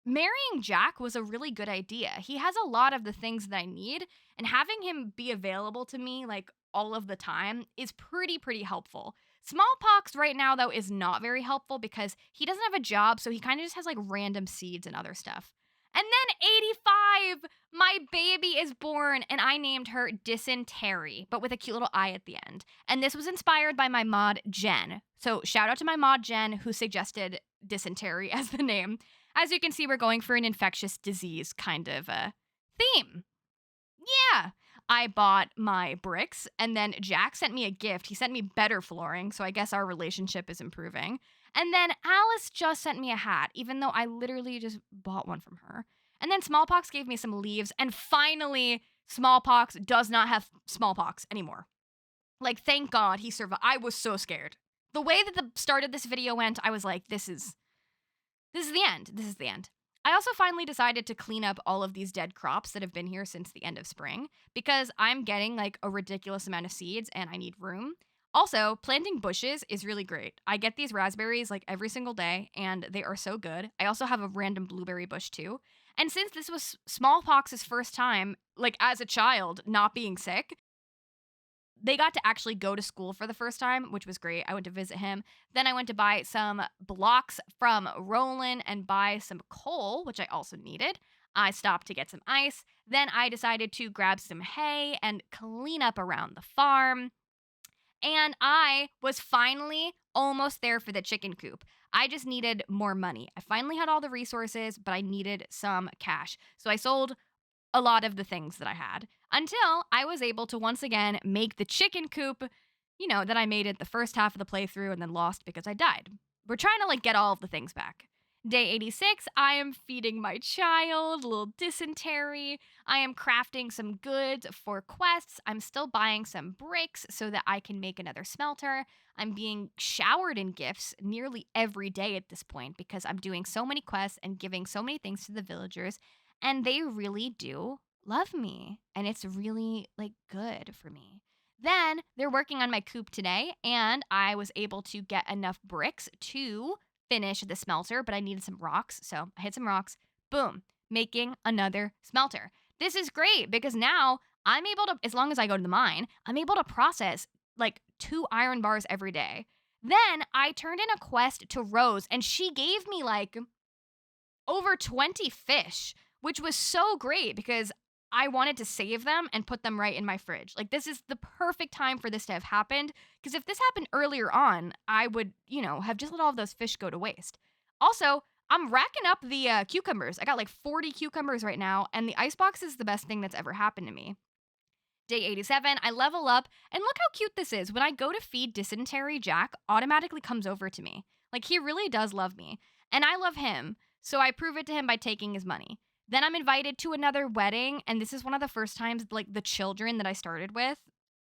Speaker 1: marrying Jack was a really good idea. He has a lot of the things that I need, and having him be available to me like all of the time is pretty helpful. Smallpox right now, though, is not very helpful because he doesn't have a job, so he kind of just has like random seeds and other stuff. And then 85, my baby is born, and I named her Dysentery, but with a cute little I at the end. And this was inspired by my mod, Jen. So shout out to my mod, Jen, who suggested Dysentery as the name. As you can see, we're going for an infectious disease kind of theme. Yeah. I bought my bricks, and then Jack sent me a gift. He sent me better flooring, so I guess our relationship is improving. And then Alice just sent me a hat, even though I literally just bought one from her. And then Smallpox gave me some leaves, and finally, Smallpox does not have smallpox anymore. Like, thank God he survived. I was so scared. The way that the start of this video went, I was like, this is the end. This is the end. I also finally decided to clean up all of these dead crops that have been here since the end of spring because I'm getting like a ridiculous amount of seeds and I need room. Also, planting bushes is really great. I get these raspberries like every single day and they are so good. I also have a random blueberry bush too. And since this was Smallpox's first time, like as a child, not being sick, they got to actually go to school for the first time, which was great. I went to visit him. Then I went to buy some blocks from Roland and buy some coal, which I also needed. I stopped to get some ice. Then I decided to grab some hay and clean up around the farm. And I was finally almost there for the chicken coop. I just needed more money. I finally had all the resources, but I needed some cash. So I sold a lot of the things that I had until I was able to once again make the chicken coop, that I made it the first half of the playthrough and then lost because I died. We're trying to like get all of the things back. Day 86, I am feeding my child, little Dysentery. I am crafting some goods for quests. I'm still buying some bricks so that I can make another smelter. I'm being showered in gifts nearly every day at this point because I'm doing so many quests and giving so many things to the villagers. And they really do love me. And it's really, like, good for me. Then they're working on my coop today, and I was able to get enough bricks to finish the smelter, but I needed some rocks. So I hit some rocks. Boom. Making another smelter. This is great because now I'm able to, as long as I go to the mine, I'm able to process, like, 2 iron bars every day. Then I turned in a quest to Rose, and she gave me, like, over 20 fish, which was so great because I wanted to save them and put them right in my fridge. Like, this is the perfect time for this to have happened because if this happened earlier on, I would, have just let all of those fish go to waste. Also, I'm racking up the cucumbers. I got like 40 cucumbers right now, and the icebox is the best thing that's ever happened to me. Day 87, I level up, and look how cute this is. When I go to feed Dysentery, Jack automatically comes over to me. Like, he really does love me, and I love him, so I prove it to him by taking his money. Then I'm invited to another wedding, and this is one of the first times, like, the children that I started with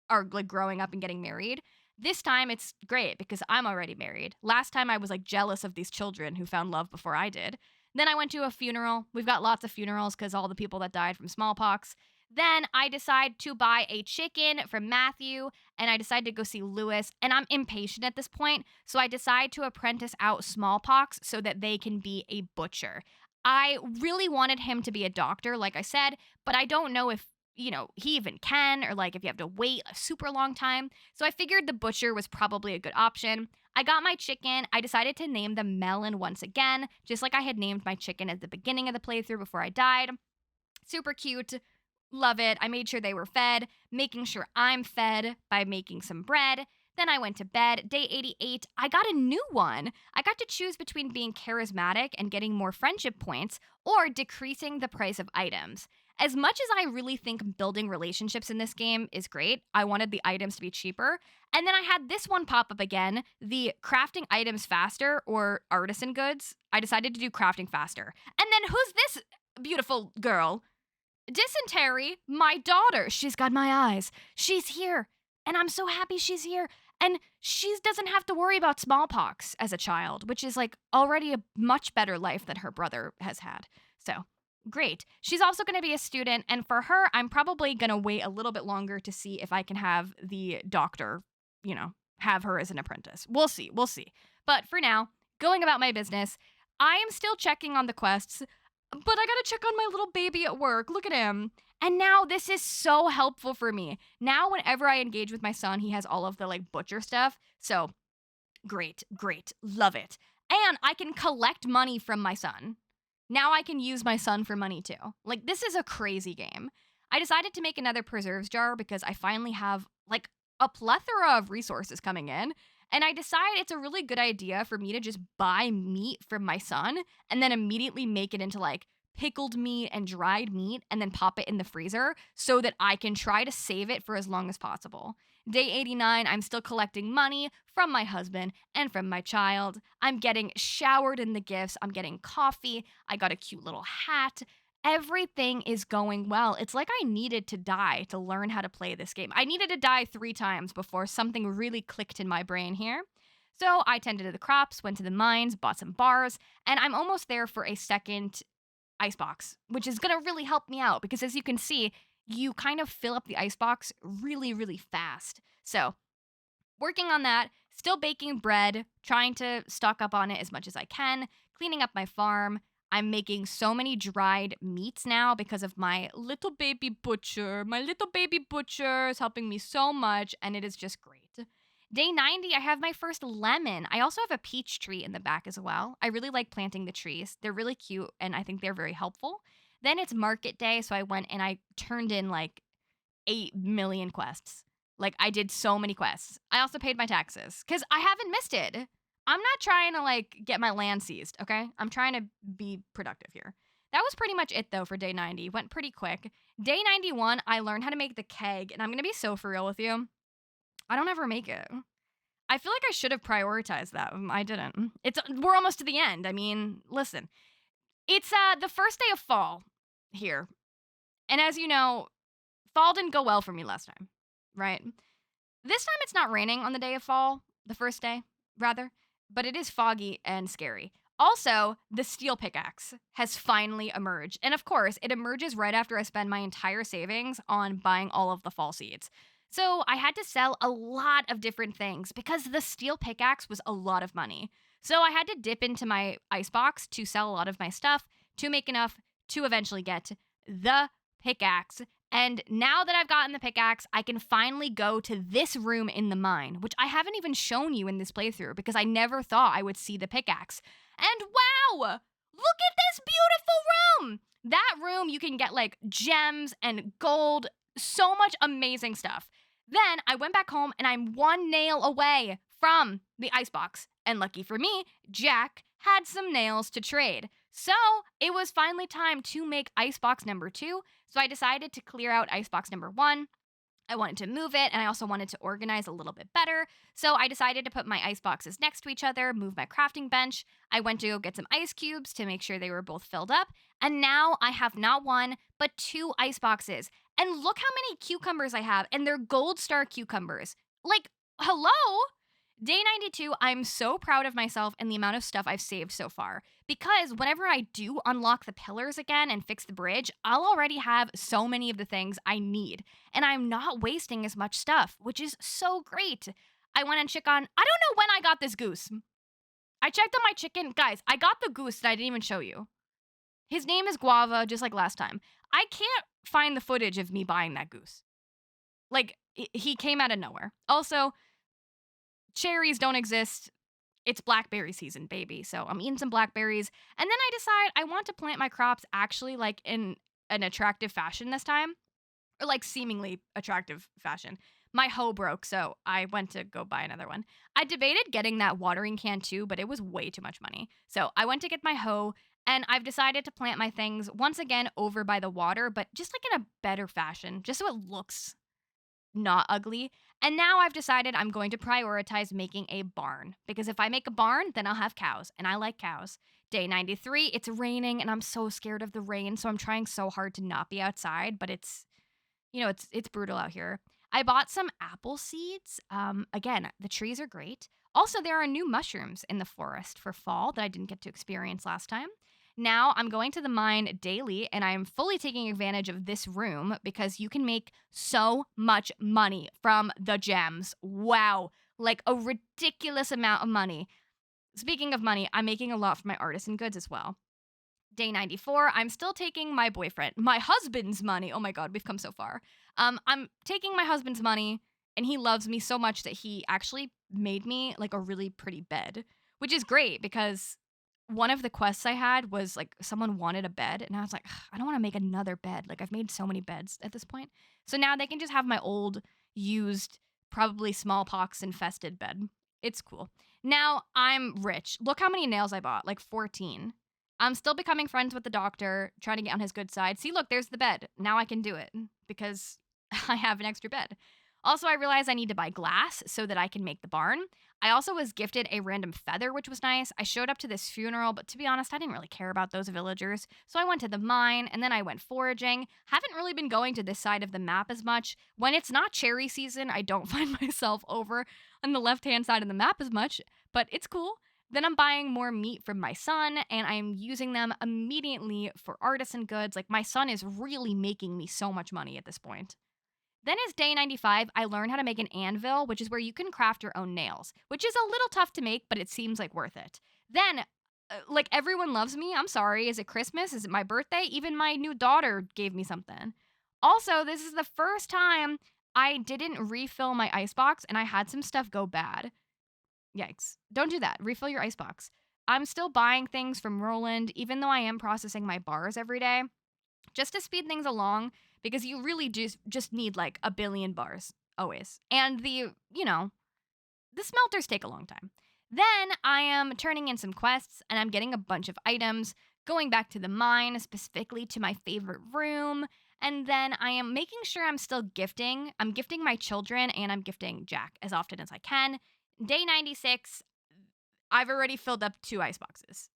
Speaker 1: are, like, growing up and getting married. This time, it's great because I'm already married. Last time, I was, like, jealous of these children who found love before I did. Then I went to a funeral. We've got lots of funerals because all the people that died from smallpox. Then I decide to buy a chicken from Matthew, and I decide to go see Lewis, and I'm impatient at this point, so I decide to apprentice out Smallpox so that they can be a butcher. I really wanted him to be a doctor, like I said, but I don't know if, he even can, or like if you have to wait a super long time. So I figured the butcher was probably a good option. I got my chicken. I decided to name them Melon once again, just like I had named my chicken at the beginning of the playthrough before I died. Super cute. Love it. I made sure they were fed, making sure I'm fed by making some bread. Then I went to bed. Day 88, I got a new one. I got to choose between being charismatic and getting more friendship points or decreasing the price of items. As much as I really think building relationships in this game is great, I wanted the items to be cheaper. And then I had this one pop up again, the crafting items faster or artisan goods. I decided to do crafting faster. And then who's this beautiful girl? Dysentery, my daughter. She's got my eyes. She's here. And I'm so happy she's here. And she doesn't have to worry about smallpox as a child, which is like already a much better life than her brother has had. So great. She's also going to be a student. And for her, I'm probably going to wait a little bit longer to see if I can have the doctor, have her as an apprentice. We'll see. We'll see. But for now, going about my business, I am still checking on the quests. But I gotta check on my little baby at work. Look at him. And now this is so helpful for me. Now whenever I engage with my son, he has all of the like butcher stuff. So great, great. Love it. And I can collect money from my son. Now I can use my son for money too. Like this is a crazy game. I decided to make another preserves jar because I finally have like a plethora of resources coming in. And I decide it's a really good idea for me to just buy meat from my son and then immediately make it into like pickled meat and dried meat and then pop it in the freezer so that I can try to save it for as long as possible. Day 89, I'm still collecting money from my husband and from my child. I'm getting showered in the gifts. I'm getting coffee. I got a cute little hat. Everything is going well. It's like I needed to die to learn how to play this game. I needed to die 3 times before something really clicked in my brain here. So I tended to the crops, went to the mines, bought some bars, and I'm almost there for a second icebox, which is going to really help me out because as you can see, you kind of fill up the icebox really, really fast. So working on that, still baking bread, trying to stock up on it as much as I can, cleaning up my farm. I'm making so many dried meats now because of my little baby butcher. My little baby butcher is helping me so much, and it is just great. Day 90, I have my first lemon. I also have a peach tree in the back as well. I really like planting the trees. They're really cute, and I think they're very helpful. Then it's market day, so I went and I turned in like 8 million quests. Like, I did so many quests. I also paid my taxes because I haven't missed it. I'm not trying to, like, get my land seized, okay? I'm trying to be productive here. That was pretty much it, though, for day 90. Went pretty quick. Day 91, I learned how to make the keg, and I'm going to be so for real with you. I don't ever make it. I feel like I should have prioritized that. I didn't. We're almost to the end. I mean, listen. It's the first day of fall here. And as you know, fall didn't go well for me last time, right? This time it's not raining on the day of fall, the first day, rather. But it is foggy and scary. Also, the steel pickaxe has finally emerged. And of course, it emerges right after I spend my entire savings on buying all of the fall seeds. So I had to sell a lot of different things because the steel pickaxe was a lot of money. So I had to dip into my icebox to sell a lot of my stuff to make enough to eventually get the pickaxe. And now that I've gotten the pickaxe, I can finally go to this room in the mine, which I haven't even shown you in this playthrough because I never thought I would see the pickaxe. And wow, look at this beautiful room. That room, you can get like gems and gold, so much amazing stuff. Then I went back home and I'm 1 nail away from the icebox. And lucky for me, Jack had some nails to trade. So it was finally time to make icebox number 2. So I decided to clear out icebox number 1. I wanted to move it, and I also wanted to organize a little bit better. So I decided to put my ice boxes next to each other, move my crafting bench. I went to go get some ice cubes to make sure they were both filled up. And now I have not 1, but 2 ice boxes. And look how many cucumbers I have, and they're gold star cucumbers. Like, hello? Day 92, I'm so proud of myself and the amount of stuff I've saved so far. Because whenever I do unlock the pillars again and fix the bridge, I'll already have so many of the things I need. And I'm not wasting as much stuff, which is so great. I went and checked on, I don't know when I got this goose. I checked on my chicken. Guys, I got the goose that I didn't even show you. His name is Guava, just like last time. I can't find the footage of me buying that goose. Like, he came out of nowhere. Also, cherries don't exist. It's blackberry season, baby. So I'm eating some blackberries. And then I decide I want to plant my crops actually like in an attractive fashion this time. Or like seemingly attractive fashion. My hoe broke, so I went to go buy another one. I debated getting that watering can too, but it was way too much money. So I went to get my hoe, and I've decided to plant my things once again over by the water, but just like in a better fashion, just so it looks not ugly. And now I've decided I'm going to prioritize making a barn, because if I make a barn, then I'll have cows, and I like cows. Day 93, it's raining, and I'm so scared of the rain, so I'm trying so hard to not be outside, but it's brutal out here. I bought some apple seeds. Again, the trees are great. Also, there are new mushrooms in the forest for fall that I didn't get to experience last time. Now I'm going to the mine daily, and I'm fully taking advantage of this room because you can make so much money from the gems. Wow, like a ridiculous amount of money. Speaking of money, I'm making a lot from my artisan goods as well. Day 94, I'm still taking my husband's money. Oh my God, we've come so far. I'm taking my husband's money, and he loves me so much that he actually made me like a really pretty bed, which is great because one of the quests I had was like someone wanted a bed, and I was like, I don't want to make another bed. Like I've made so many beds at this point. So now they can just have my old, used, probably smallpox infested bed. It's cool. Now I'm rich. Look how many nails I bought, like 14. I'm still becoming friends with the doctor, trying to get on his good side. See, look, there's the bed. Now I can do it because I have an extra bed. Also, I realized I need to buy glass so that I can make the barn. I also was gifted a random feather, which was nice. I showed up to this funeral, but to be honest, I didn't really care about those villagers. So I went to the mine, and then I went foraging. Haven't really been going to this side of the map as much. When it's not cherry season, I don't find myself over on the left-hand side of the map as much, but it's cool. Then I'm buying more meat from my son, and I'm using them immediately for artisan goods. Like, my son is really making me so much money at this point. Then is day 95, I learned how to make an anvil, which is where you can craft your own nails, which is a little tough to make, but it seems like worth it. Then, like, everyone loves me. I'm sorry. Is it Christmas? Is it my birthday? Even my new daughter gave me something. Also, this is the first time I didn't refill my icebox, and I had some stuff go bad. Yikes. Don't do that. Refill your icebox. I'm still buying things from Roland, even though I am processing my bars every day, just to speed things along, because you really just need like a billion bars, always. And the smelters take a long time. Then I am turning in some quests, and I'm getting a bunch of items, going back to the mine, specifically to my favorite room, and then I am making sure I'm still gifting. I'm gifting my children, and I'm gifting Jack as often as I can. Day 96, I've already filled up 2 iceboxes.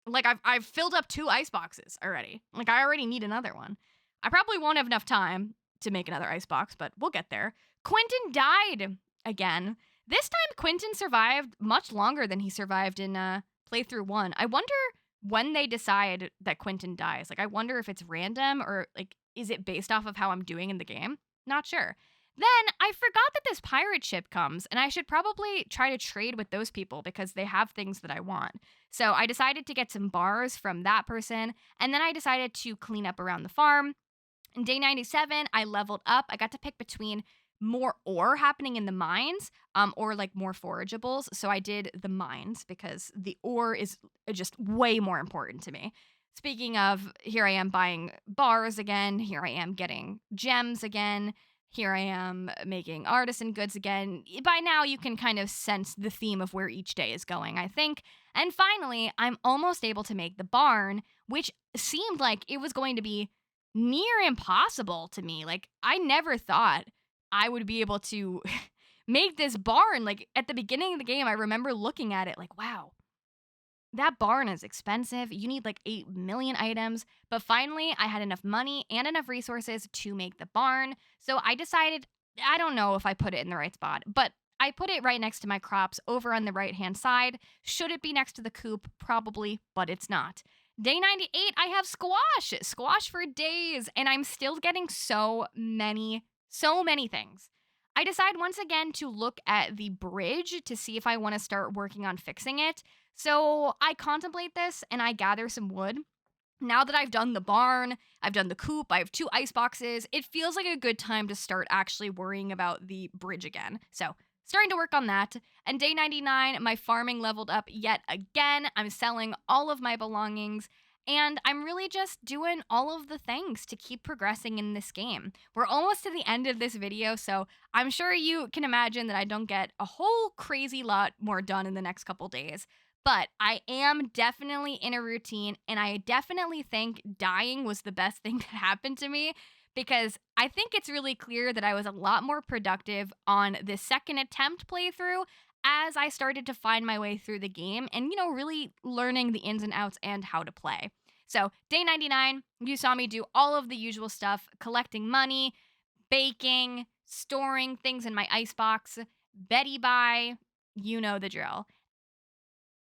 Speaker 1: Like, I've filled up 2 iceboxes already. Like, I already need another one. I probably won't have enough time to make another icebox, but we'll get there. Quentin died again. This time, Quentin survived much longer than he survived in playthrough 1. I wonder when they decide that Quentin dies. Like, I wonder if it's random or, like, is it based off of how I'm doing in the game? Not sure. Then I forgot that this pirate ship comes, and I should probably try to trade with those people because they have things that I want. So I decided to get some bars from that person, and then I decided to clean up around the farm. In day 97, I leveled up. I got to pick between more ore happening in the mines or like more forageables. So I did the mines because the ore is just way more important to me. Speaking of, here I am buying bars again. Here I am getting gems again. Here I am making artisan goods again. By now, you can kind of sense the theme of where each day is going, I think. And finally, I'm almost able to make the barn, which seemed like it was going to be near impossible to me. Like, I never thought I would be able to make this barn. Like, at the beginning of the game, I remember looking at it like, wow, that barn is expensive. You need like 8 million items. But finally, I had enough money and enough resources to make the barn. So I decided, I don't know if I put it in the right spot, but I put it right next to my crops over on the right-hand side. Should it be next to the coop? Probably, but it's not. Day 98, I have squash. Squash for days, and I'm still getting so many things. I decide once again to look at the bridge to see if I want to start working on fixing it. So I contemplate this and I gather some wood. Now that I've done the barn, I've done the coop, I have 2 ice boxes, it feels like a good time to start actually worrying about the bridge again. So, starting to work on that. And day 99, my farming leveled up yet again. I'm selling all of my belongings, and I'm really just doing all of the things to keep progressing in this game. We're almost to the end of this video, so I'm sure you can imagine that I don't get a whole crazy lot more done in the next couple days. But I am definitely in a routine, and I definitely think dying was the best thing that happened to me, because I think it's really clear that I was a lot more productive on the second attempt playthrough as I started to find my way through the game and, really learning the ins and outs and how to play. So, day 99, you saw me do all of the usual stuff, collecting money, baking, storing things in my icebox, Betty Bye, you know the drill.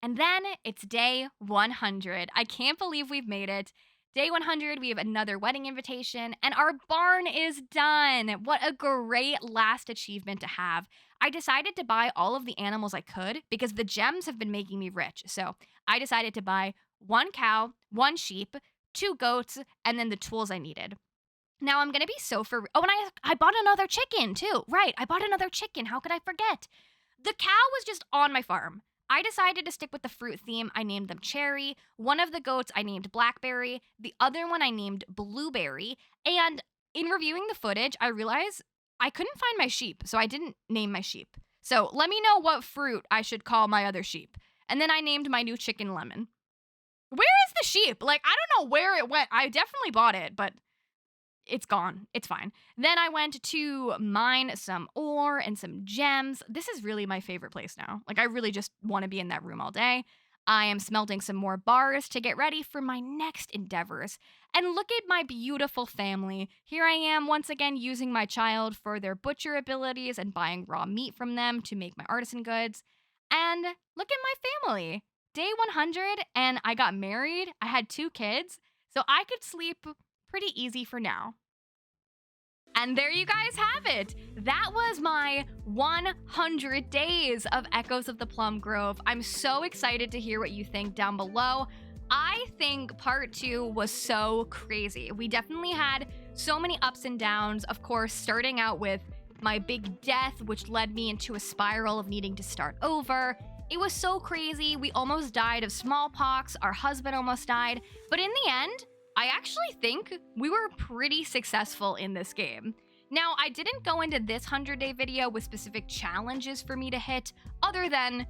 Speaker 1: And then it's day 100. I can't believe we've made it. Day 100, we have another wedding invitation, and our barn is done. What a great last achievement to have. I decided to buy all of the animals I could because the gems have been making me rich. So I decided to buy 1 cow, 1 sheep, 2 goats, and then the tools I needed. Now I'm going to be oh, and I bought another chicken too. Right, I bought another chicken. How could I forget? The cow was just on my farm. I decided to stick with the fruit theme. I named them Cherry. One of the goats I named Blackberry. The other one I named Blueberry. And in reviewing the footage, I realized I couldn't find my sheep, so I didn't name my sheep. So let me know what fruit I should call my other sheep. And then I named my new chicken Lemon. Where is the sheep? I don't know where it went. I definitely bought it, but it's gone. It's fine. Then I went to mine some ore and some gems. This is really my favorite place now. I really just want to be in that room all day. I am smelting some more bars to get ready for my next endeavors. And look at my beautiful family. Here I am once again using my child for their butcher abilities and buying raw meat from them to make my artisan goods. And look at my family. Day 100 and I got married. I had 2 kids. So I could sleep pretty easy for now. And there you guys have it. That was my 100 days of Echoes of the Plum Grove. I'm so excited to hear what you think down below. I think part 2 was so crazy. We definitely had so many ups and downs. Of course, starting out with my big death, which led me into a spiral of needing to start over. It was so crazy. We almost died of smallpox. Our husband almost died. But in the end, I actually think we were pretty successful in this game. Now, I didn't go into this 100-day video with specific challenges for me to hit, other than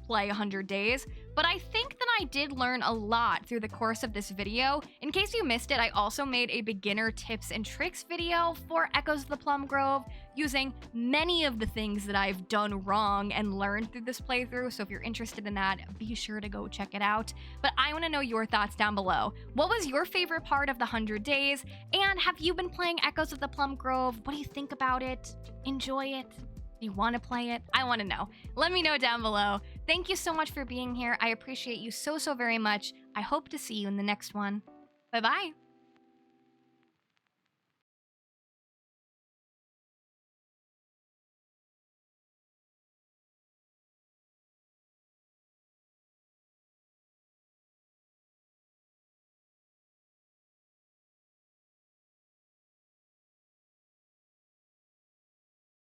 Speaker 1: play 100 days, but I think that I did learn a lot through the course of this video. In case you missed it, I also made a beginner tips and tricks video for Echoes of the Plum Grove, using many of the things that I've done wrong and learned through this playthrough, so if you're interested in that, be sure to go check it out. But I want to know your thoughts down below. What was your favorite part of the 100 days? And have you been playing Echoes of the Plum Grove? What do you think about it? Enjoy it? Do you want to play it? I want to know. Let me know down below. Thank you so much for being here. I appreciate you so very much. I hope to see you in the next one. Bye-bye.